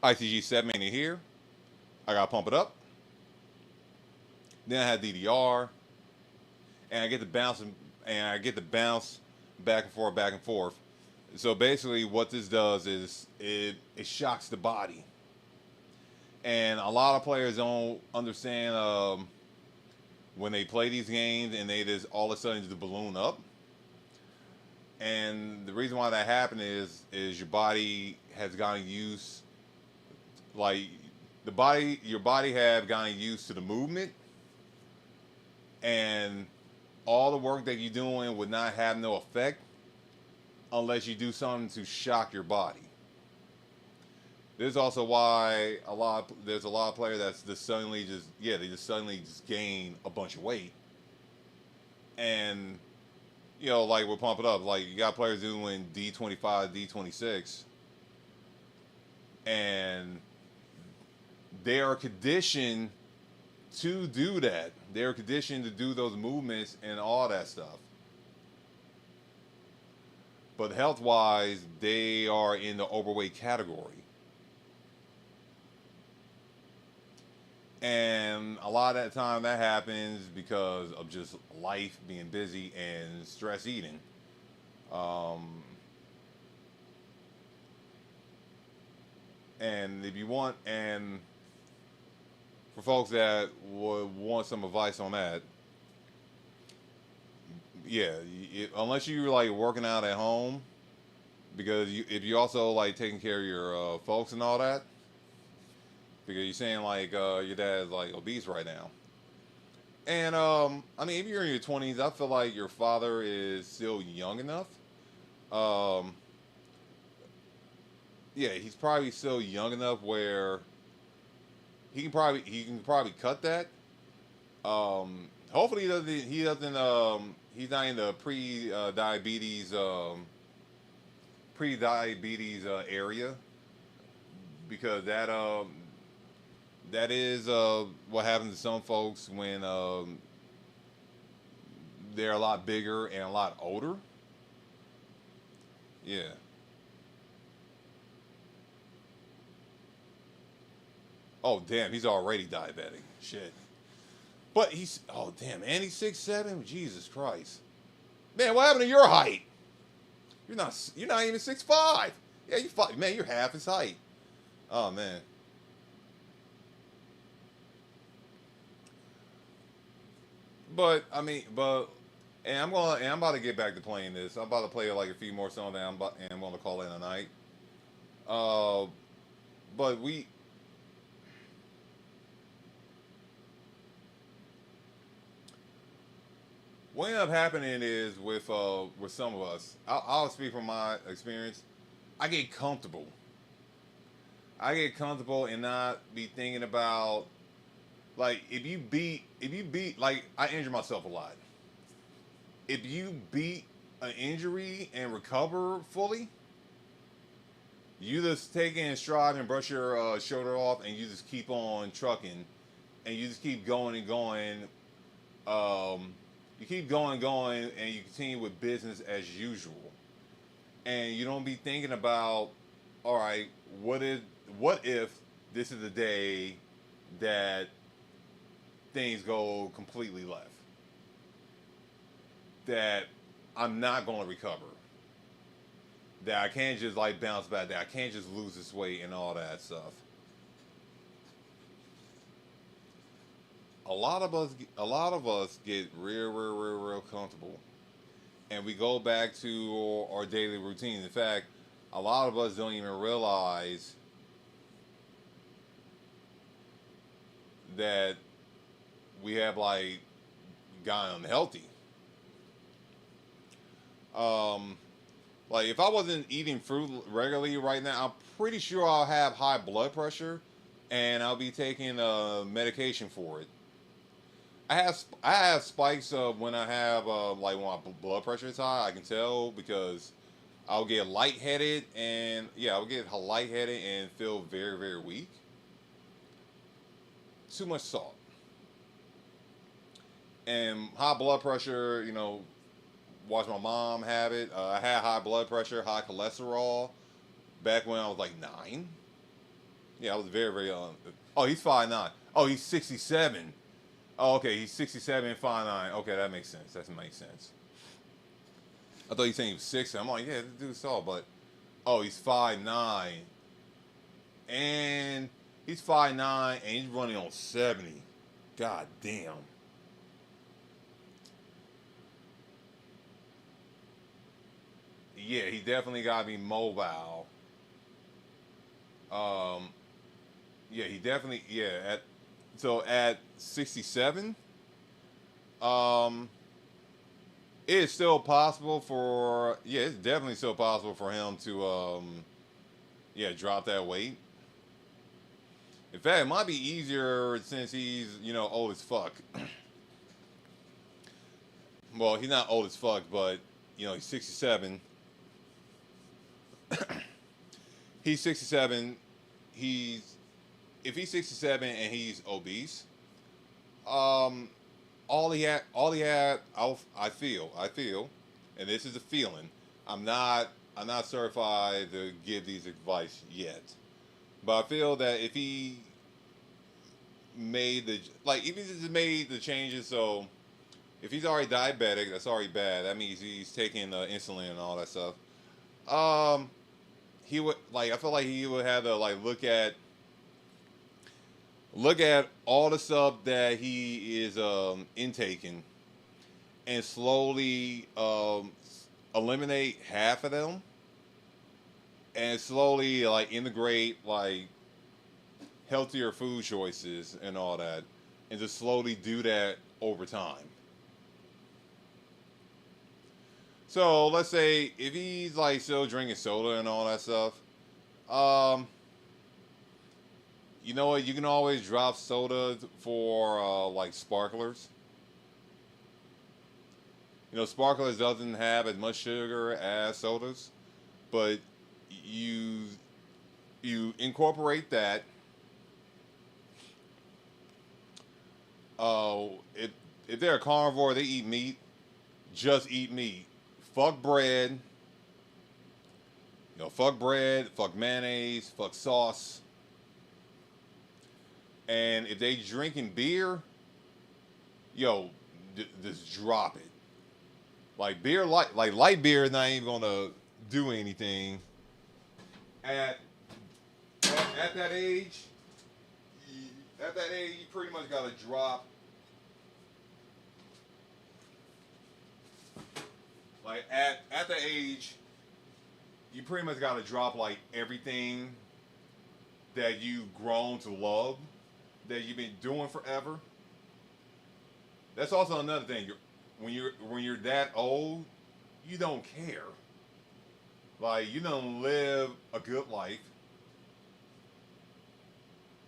ITG 780 here. I got to pump it up. Then I had DDR, and I get to bounce back and forth, back and forth. So basically, what this does is it shocks the body, and a lot of players don't understand when they play these games and they just all of a sudden just balloon up. And the reason why that happened is your body has gotten used, like your body have gotten used to the movement, and all the work that you're doing would not have no effect unless you do something to shock your body. This is also why there's a lot of players that's just suddenly just gain a bunch of weight, and like we're pumping up. Like you got players doing D25, D26, and they are conditioned to do that. They're conditioned to do those movements and all that stuff. But health wise, they are in the overweight category. And a lot of that time that happens because of just life being busy and stress eating. Um, and if you want, and for folks that would want some advice on that, yeah, unless you're like working out at home, because if you also like taking care of your folks and all that, because you're saying like your dad's like obese right now. And I mean, if you're in your 20s, I feel like your father is still young enough. Um, yeah, he's probably still young enough where he can probably cut that. Hopefully he's not in the pre-diabetes area, because that is what happens to some folks when they're a lot bigger and a lot older. Yeah. Oh damn, he's already diabetic. Shit. But he's oh damn, and he's 6'7". Jesus Christ, man, what happened to your height? You're not even 6'5". Yeah, man, you're half his height. Oh man. But I mean, and I'm about to get back to playing this. I'm about to play like a few more songs, and I'm gonna call it a night. Uh, but what ended up happening is with some of us. I'll speak from my experience. I get comfortable. I get comfortable and not be thinking about like if you beat like I injure myself a lot. If you beat an injury and recover fully, you just take it in stride and brush your shoulder off, and you just keep on trucking, and you just keep going and going. You keep going, going, and you continue with business as usual, and you don't be thinking about, all right, what if this is the day that things go completely left, that I'm not going to recover, that I can't just like bounce back, that I can't just lose this weight and all that stuff. A lot of us get real comfortable, and we go back to our daily routine. In fact, a lot of us don't even realize that we have like gotten unhealthy. Um, like if I wasn't eating fruit regularly right now, I'm pretty sure I'll have high blood pressure, and I'll be taking medication for it. I have spikes when I have like when my blood pressure is high. I can tell because I'll get lightheaded, and yeah, I'll get lightheaded and feel very weak. Too much salt and high blood pressure. Watch my mom have it. I had high blood pressure, high cholesterol back when I was like 9. Yeah, I was very young. Oh, he's 5'9". Oh, he's 67. Oh, okay, he's 67 and 5'9". Okay, that makes sense. That makes sense. I thought you saying he was 60. I'm like, yeah, this dude's tall, but oh, he's 5'9", and he's 5'9", and he's running on 70. God damn. Yeah, he definitely got to be mobile. Um, yeah, he definitely at 67, um, it is still possible for it's definitely still possible for him to drop that weight. In fact, it might be easier since he's old as fuck. Well, he's not old as fuck, but he's 67. He's 67. He's If he's 67 and he's obese, um, I feel, and this is a feeling. I'm not, I'm not certified to give these advice yet, but I feel that if he if he just made the changes, so if he's already diabetic, that's already bad. That means he's taking insulin and all that stuff. Um, he would I feel like he would have to look at all the stuff that he is intaking, and slowly eliminate half of them, and slowly like integrate like healthier food choices and all that, and just slowly do that over time. So let's say if he's like still drinking soda and all that stuff, um, you know what? You can always drop soda for like sparklers. You know, sparklers doesn't have as much sugar as sodas, but you you incorporate that. If they're a carnivore, they eat meat. Just eat meat. Fuck bread. You know, fuck bread. Fuck mayonnaise. Fuck sauce. And if they drinking beer, yo, just drop it. Like beer, like light beer is not even gonna do anything. At at that age, you pretty much gotta drop. Like at the age, you pretty much gotta drop like everything that you've grown to love, that you've been doing forever. That's also another thing. When you're that old, you don't care. Like you don't live a good life.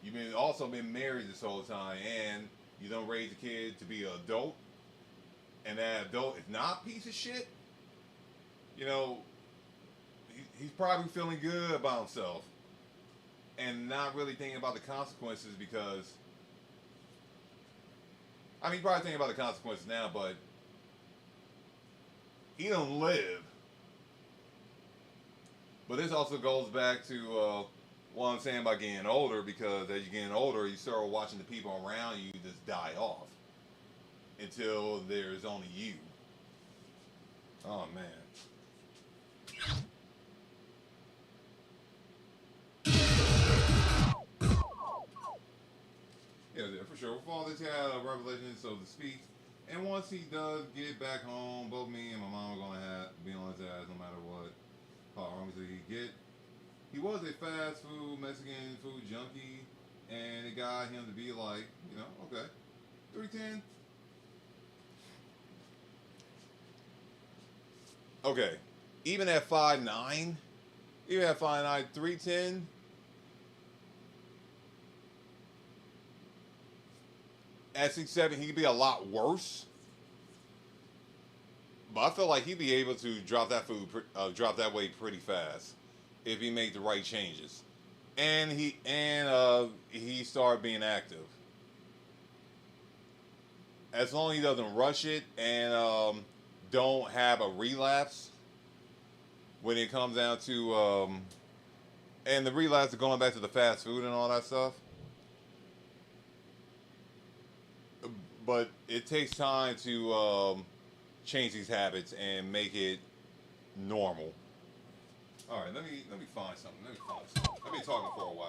You've been also been married this whole time, and you don't raise a kid to be an adult, and that adult is not a piece of shit. You know, he's probably feeling good about himself, and not really thinking about the consequences because. I mean, he's probably thinking about the consequences now, but he don't live. But this also goes back to what I'm saying about getting older, because as you're getting older, you start watching the people around you just die off until there's only you. Oh man. Yeah, for sure. We'll follow this guy, Revelation, so to speak. And once he does get back home, both me and my mom are going to be on his ass no matter what problems he get. He was a fast food, Mexican food junkie, and it got him to be like, you know, okay, 310. Okay, even at 5'9", 310, at 6'7", he could be a lot worse. But I feel like he'd be able to drop that weight pretty fast if he made the right changes, and he started being active. As long as he doesn't rush it and don't have a relapse when it comes down to and the relapse is going back to the fast food and all that stuff. But it takes time to change these habits and make it normal. All right, let me find something. I've been talking for a while.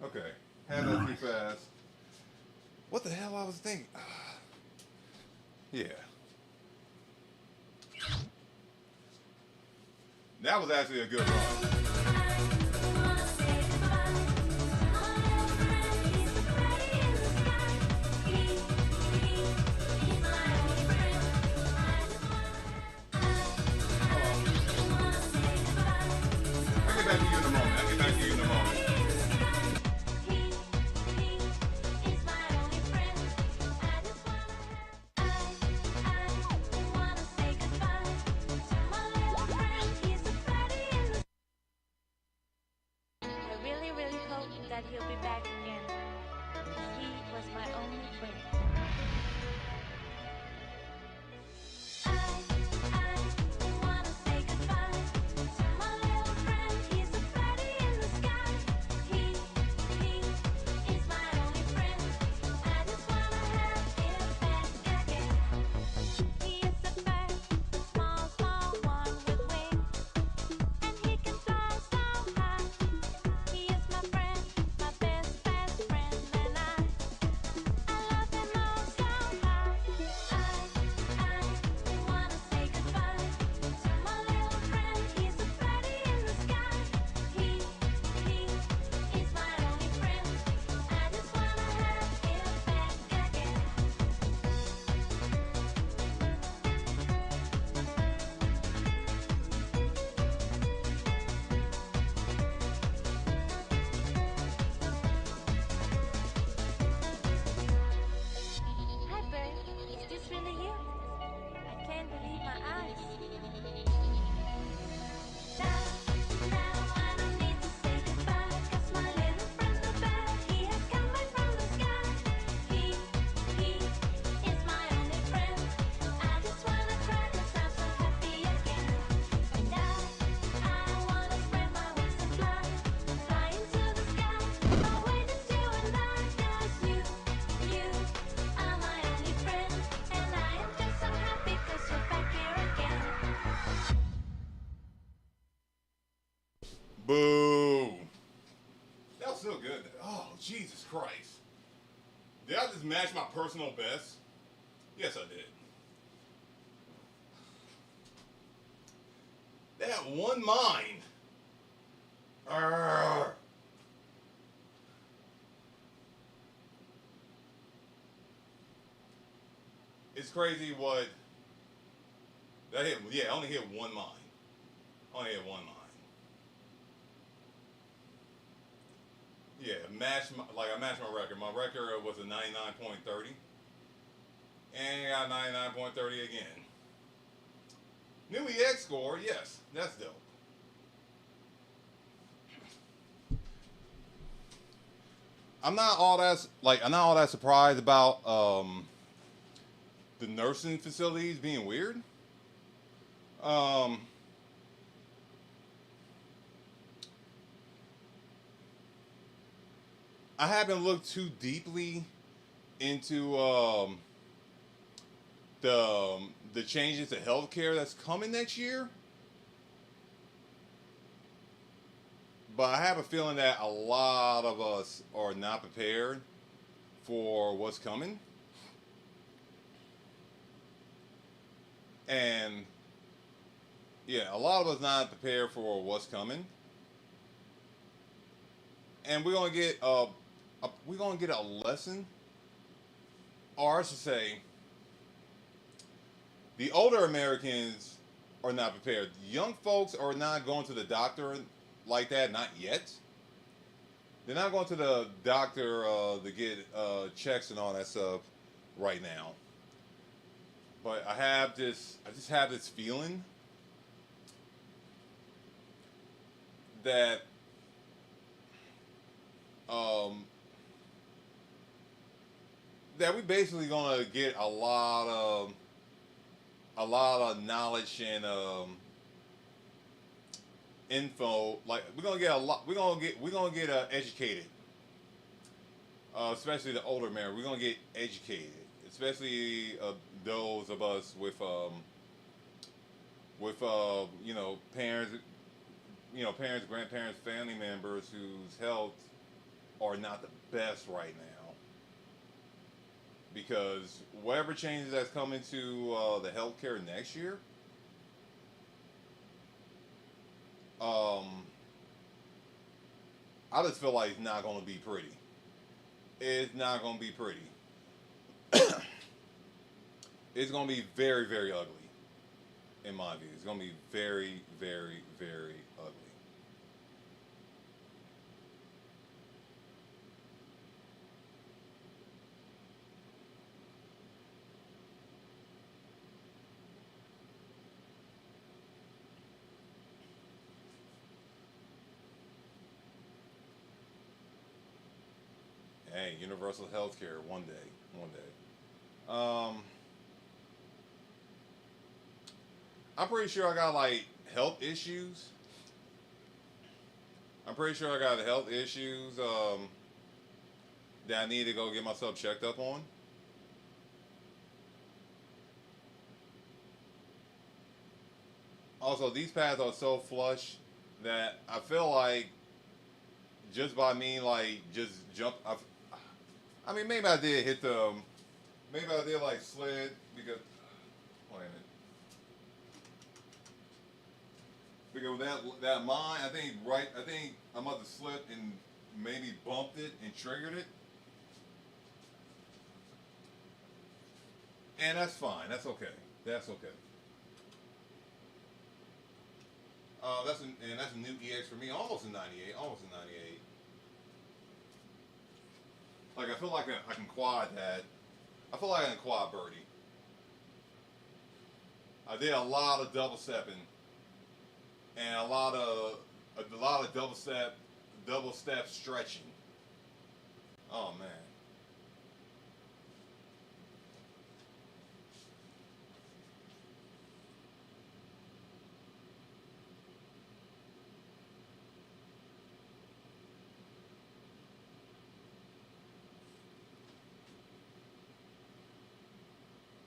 Okay. Had that too fast. What the hell I was thinking? Yeah. That was actually a good run. I'll get back to you in a moment. I'll get back to you in a moment. I really, really hope that he'll be back again. He was my only friend. Hi, Bert. Is this really you? I can't believe my eyes. Now I don't need to say goodbye, 'cause my little friend the bear, he has come back from the sky. He is my only friend. I just wanna cry 'cause I'm so happy again. And I wanna spread my wings and fly into the sky. Away just you and I, 'cause you are my only friend. And I am just so happy 'cause you're back here again. Boo. That was so good. Oh, Jesus Christ. Did I just match my personal best? Yes, I did. That one mind. Arrgh. It's crazy what that hit. Yeah, I only hit one mind. Only hit one mind. Yeah, I matched my record. My record was a 99.30, and I got 99.30 again. New EX score, yes, that's dope. I'm not all that surprised about the nursing facilities being weird. Um, I haven't looked too deeply into the changes to healthcare that's coming next year, but I have a feeling that a lot of us are not prepared for what's coming, and yeah, a lot of us not prepared for what's coming, and we're gonna get a lesson, or I should say, the older Americans are not prepared. Young folks are not going to the doctor like that, not yet. They're not going to the doctor to get checks and all that stuff right now. But I just have this feeling that um, that we basically gonna get a lot of knowledge and info. Like we're gonna get a lot. We're gonna get educated. Especially the older man. We're gonna get educated. Especially those of us with parents, parents, grandparents, family members whose health are not the best right now, because whatever changes that's coming to the healthcare next year, I just feel like it's not going to be pretty. It's not going to be pretty. It's going to be very, very ugly, in my view. It's going to be very, very, very ugly. Hey, universal health care one day. One day. I'm pretty sure I got like health issues. I'm pretty sure I got health issues that I need to go get myself checked up on. Also, these pads are so flush that I feel like just by me like just jump. I mean, maybe I did hit the. Maybe I did like slid because. Wait a minute. Because that line, I think I must have slipped and maybe bumped it and triggered it. And that's fine. That's okay. That's okay. That's a new EX for me. Almost a 98. Almost a 98. Like I feel like I can quad that. I feel like I can quad birdie. I did a lot of double stepping and a lot of double step stretching. Oh man.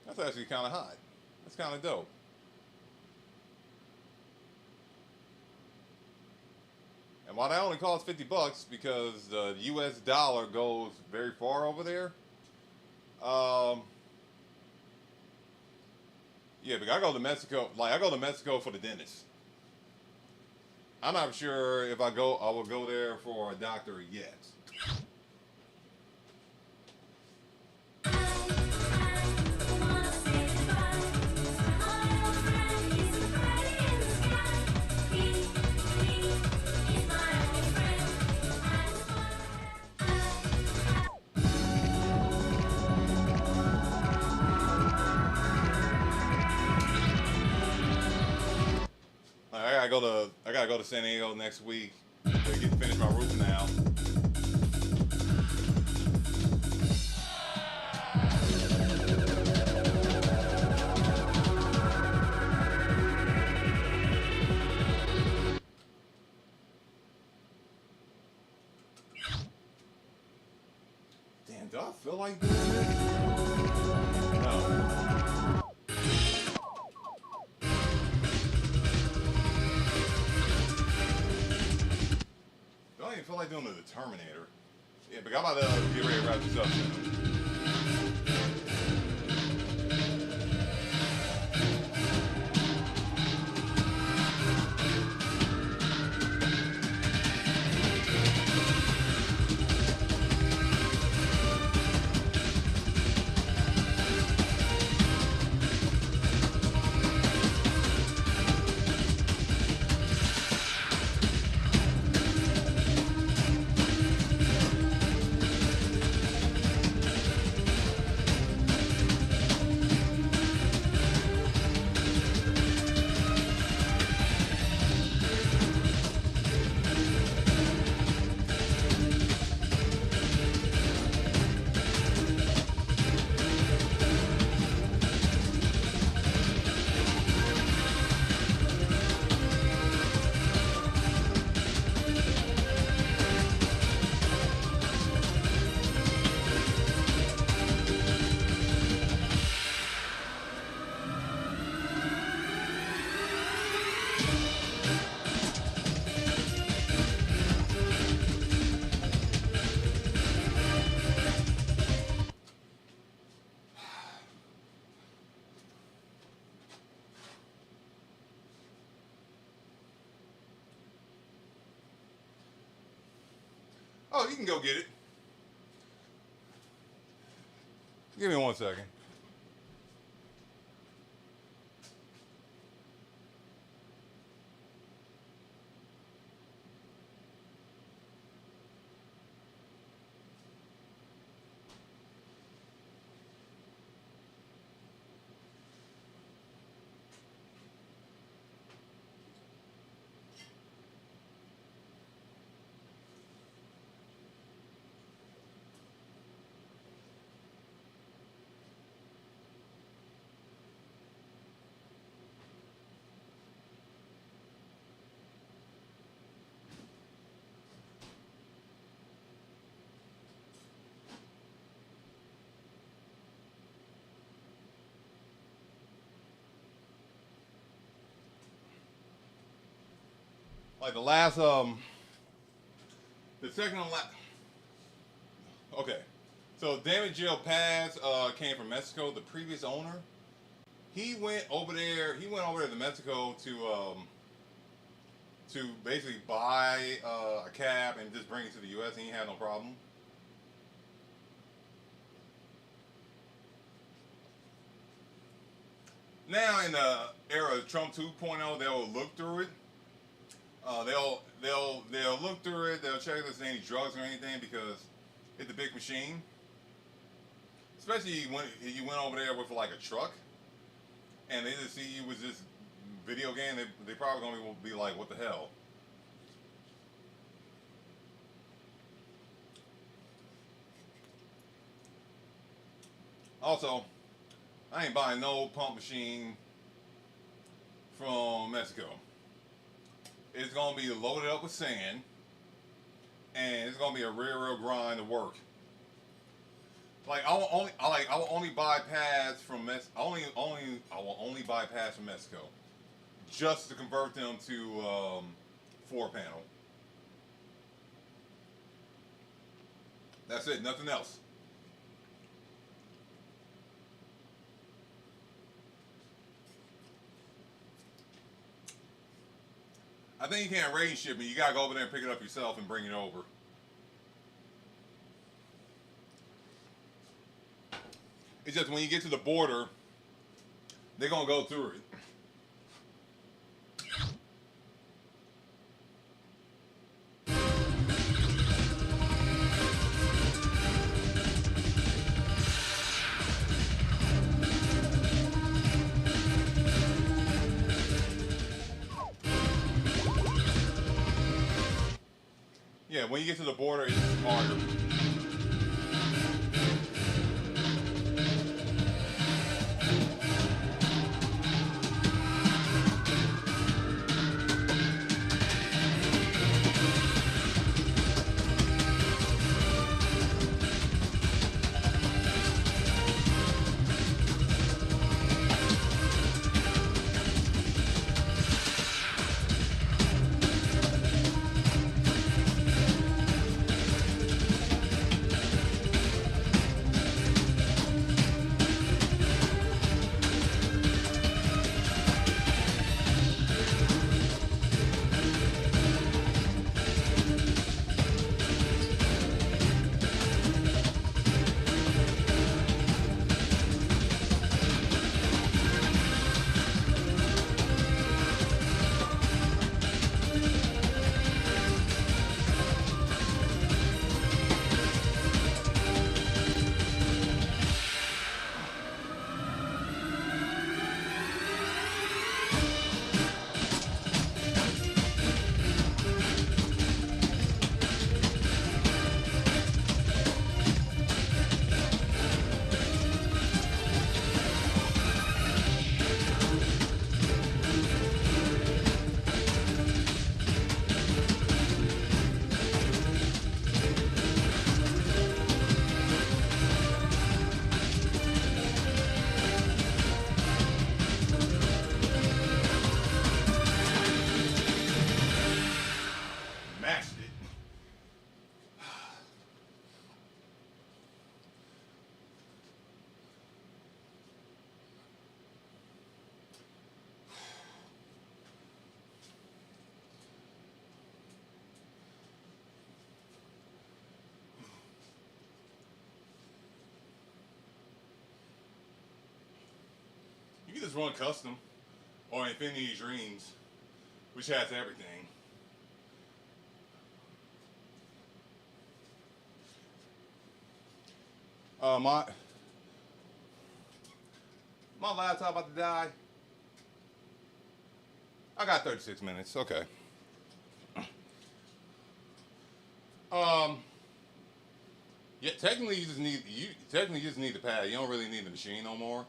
That's actually kind of hot. That's kind of dope. And while that only costs $50 because the U.S. dollar goes very far over there, yeah, but I go to Mexico. Like I go to Mexico for the dentist. I'm not sure if I will go there for a doctor yet. I gotta go to San Diego next week to finish my root canal. Damn, do I feel like doing this? No. I don't even feel like doing the Terminator. Yeah, but I'm about to get ready to wrap this up soon. Oh, you can go get it. Give me 1 second. Like the last the second on last. Okay, so damage jail pads came from Mexico. The previous owner, he went over there. He went over there to Mexico to basically buy a cab and just bring it to the U.S. and he had no problem. Now in the era of Trump 2.0, they'll look through it. They'll look through it. They'll check if there's any drugs or anything because it's a big machine. Especially when you went over there with like a truck, and they just see you with this video game. They probably gonna be like, "What the hell?" Also, I ain't buying no pump machine from Mexico. It's gonna be loaded up with sand, and it's gonna be a real grind to work. Like I will only buy pads from I will only buy pads from Mexico, just to convert them to 4-panel. That's it. Nothing else. I think you can't range ship it. You gotta go over there and pick it up yourself and bring it over. It's just when you get to the border, they're gonna go through it. Yeah, when you get to the border, it's harder. just run custom or Infinity Dreams, which has everything. My laptop about to die. I got 36 minutes. Okay. Yeah, technically you just need the pad. You don't really need the machine no more.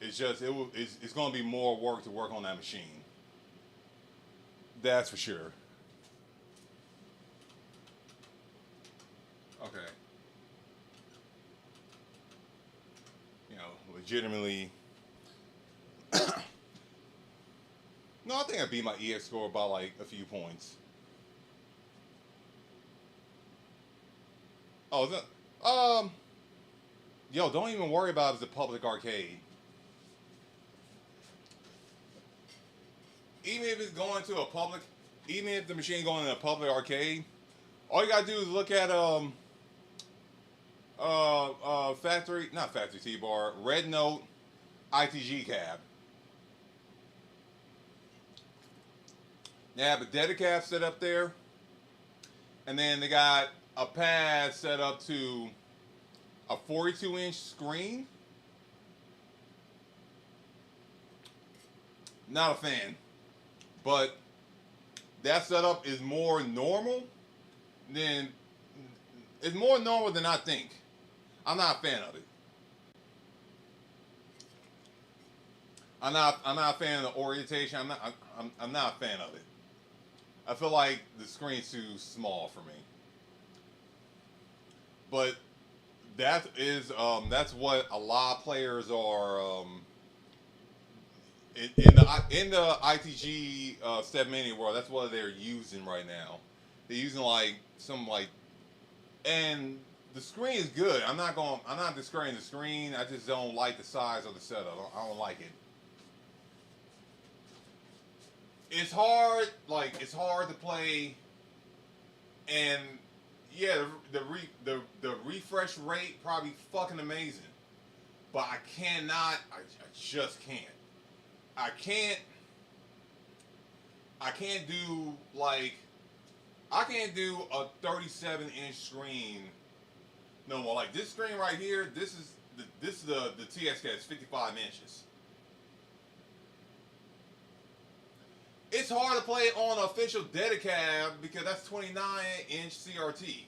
It's just it's going to be more work to work on that machine. That's for sure. Okay. You know, legitimately. No, I think I beat my EX score by like a few points. Oh, is it? Yo, don't even worry about it as a public arcade. Even if it's going to a public, even if the machine going in a public arcade, all you gotta do is look at not factory T-bar, Red Note, ITG cab. They have a Dedicab set up there, and then they got a pad set up to a 42-inch screen. Not a fan, but that setup is more normal than I think. I'm not a fan of it. I'm not a fan of the orientation. I'm not a fan of it. I feel like the screen's too small for me. But that's what a lot of players are in the ITG Step Mania world. That's what they're using right now. They're using and the screen is good. I'm not discrediting the screen. I just don't like the size of the setup. I don't like it. It's hard to play, and yeah, the refresh rate probably fucking amazing, but I just can't. I can't do a 37-inch screen no more. Like this screen right here, this is the TXK. It's 55 inches. It's hard to play on an official Dedicab because that's 29-inch CRT.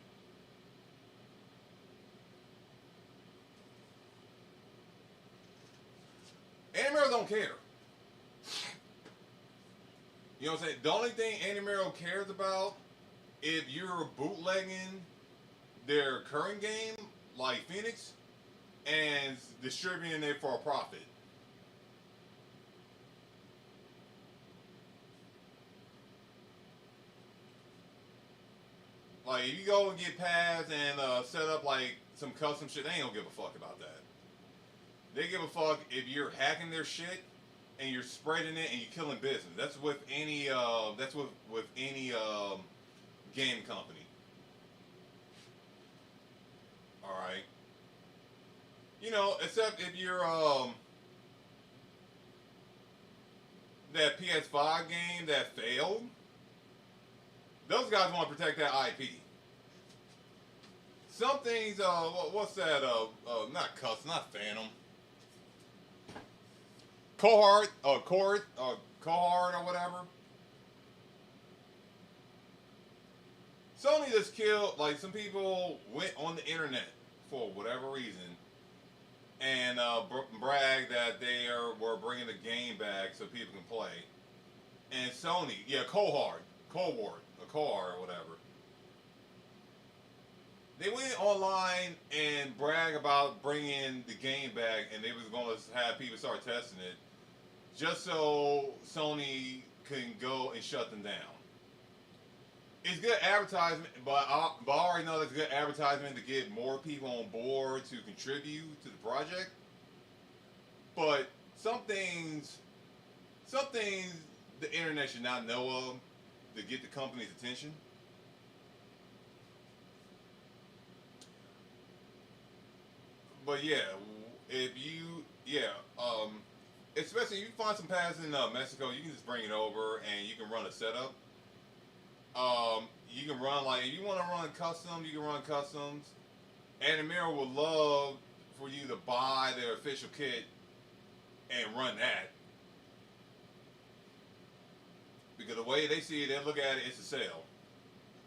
Animero don't care. You know what I'm saying? The only thing Animero cares about, if you're bootlegging their current game, like Phoenix, and distributing it for a profit. Like, if you go and get pads and set up like some custom shit, they ain't gonna give a fuck about that. They give a fuck if you're hacking their shit and you're spreading it and you're killing business. That's with any game company. All right. You know, except if you're that PS5 game that failed. Those guys want to protect that IP. Some things, what's that? Not Cuss, not Phantom. Cohort or whatever. Sony just killed, like, some people went on the internet for whatever reason and brag that they were bringing the game back so people can play. And Sony, yeah, Cohort or whatever. They went online and brag about bringing the game back, and they was going to have people start testing it, just so Sony can go and shut them down. It's good advertisement, but I already know that's good advertisement to get more people on board to contribute to the project. But some things the internet should not know of to get the company's attention. but yeah, if you especially if you find some pads in Mexico, you can just bring it over and you can run a setup. You can run like if you want to run custom, you can run customs. And Mirror would love for you to buy their official kit and run that. Because the way they see it, they look at it, it's a sale.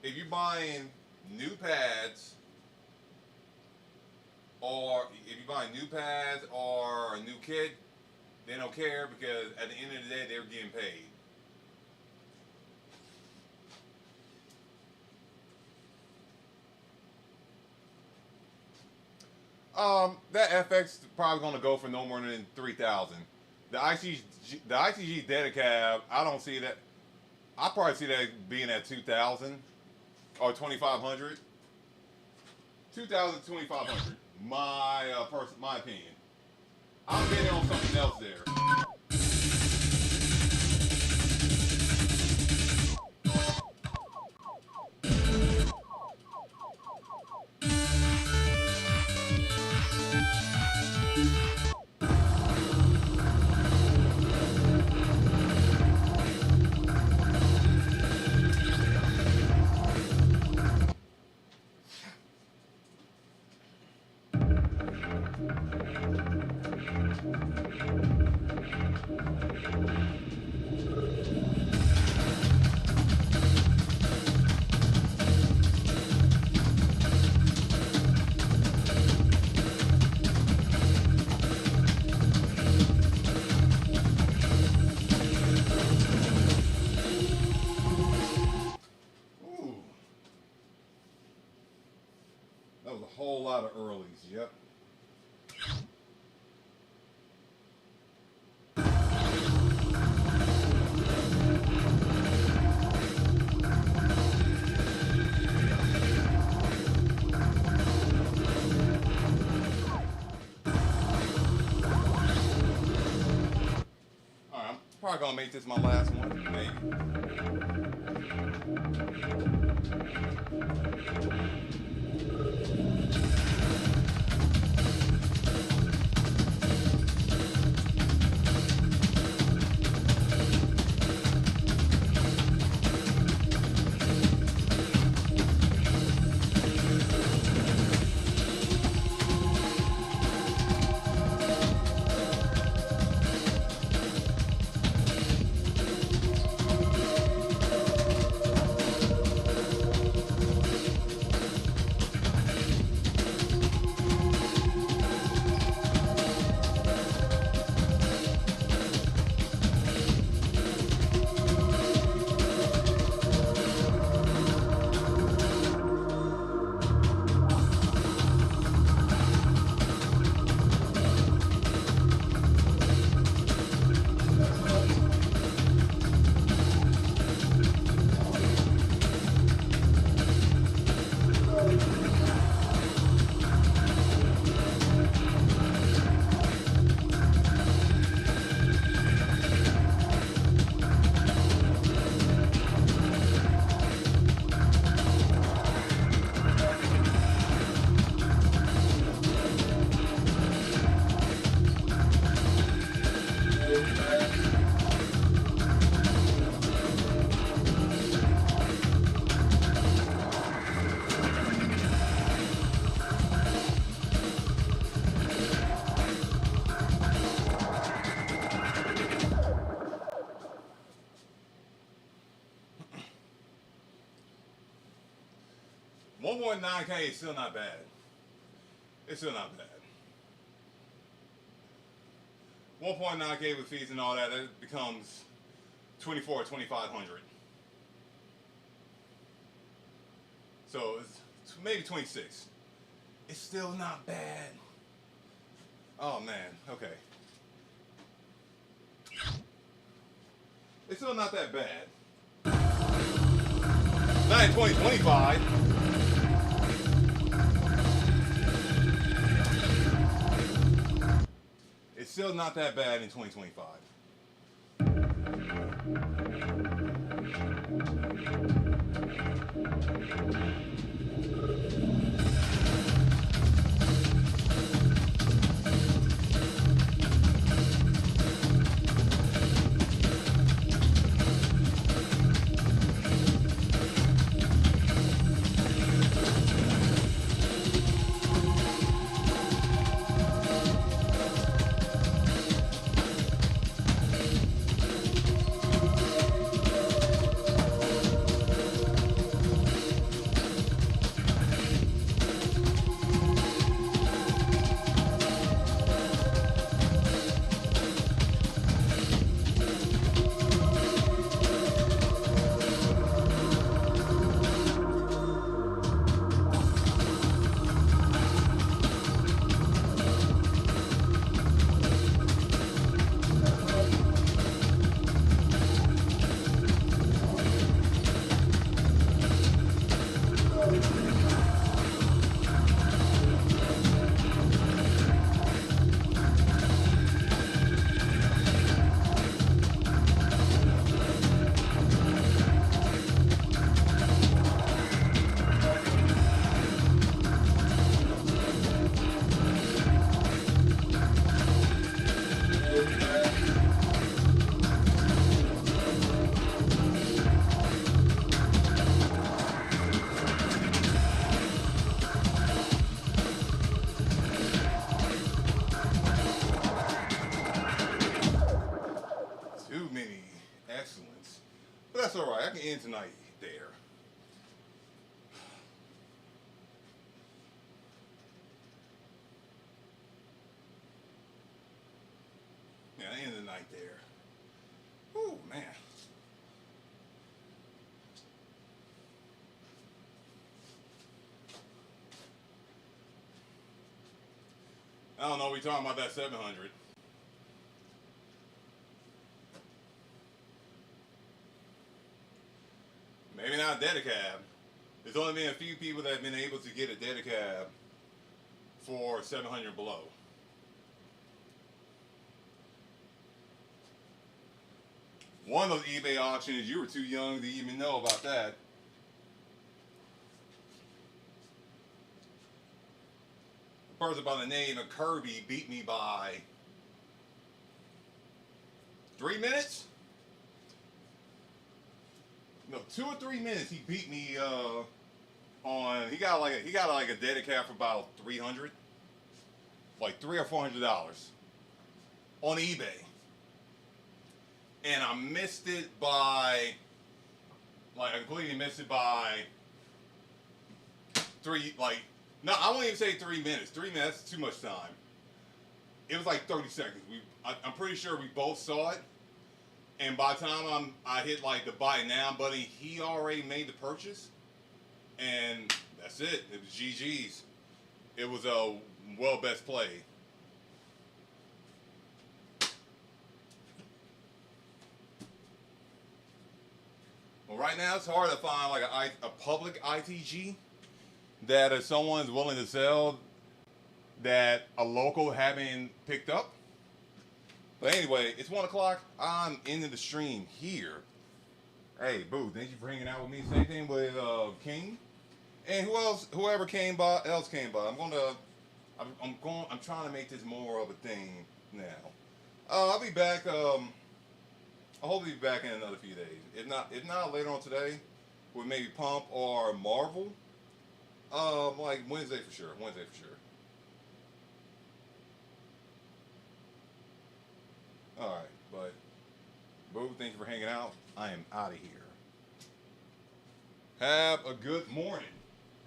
If you're buying new pads, or if you're buying new pads or a new kit, they don't care because at the end of the day, they're getting paid. That FX is probably going to go for no more than 3,000. The ITG Dedicab, I don't see that. I probably see that being at 2,000 or 2,500. 2,000 to 2,500. My opinion. I'm betting on something else there. That was a whole lot of earlies, yep. Alright, I'm probably gonna make this my last one, maybe. $1.9K is still not bad. It's still not bad. 1.9K with fees and all that, it becomes 24 or 2,500. So it's maybe 26. It's still not bad. Oh man, okay. It's still not that bad. Not in 2025. It's still not that bad in 2025. end tonight there. Yeah, end the night there. Ooh, man. I don't know. We talking about that 700. Maybe not a Dedicab. There's only been a few people that have been able to get a Dedicab for 700 below. One of those eBay auctions, you were too young to even know about that. A person by the name of Kirby beat me by 3 minutes? No, 2 or 3 minutes. He beat me on. He got like a Dedicab for about 300, like $300 or $400 on eBay, and I missed it by, like, I completely missed it by three. Like, no, I won't even say 3 minutes. 3 minutes is too much time. It was like 30 seconds. I'm pretty sure we both saw it. And by the time I hit like the buy now button, he already made the purchase, and that's it. It was GG's. It was a best play. Well, right now it's hard to find like a public ITG that if someone's willing to sell that a local haven't picked up. But anyway, it's 1 o'clock. I'm into the stream here. Hey, Boo, thank you for hanging out with me. Same thing with King, and whoever came by. I'm trying to make this more of a thing now. I'll be back. I hope to be back in another few days. If not later on today, with maybe Pump or Marvel. Like Wednesday for sure. Alright, but Boo, thank you for hanging out. I am out of here. Have a good morning.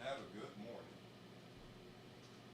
Have a good morning.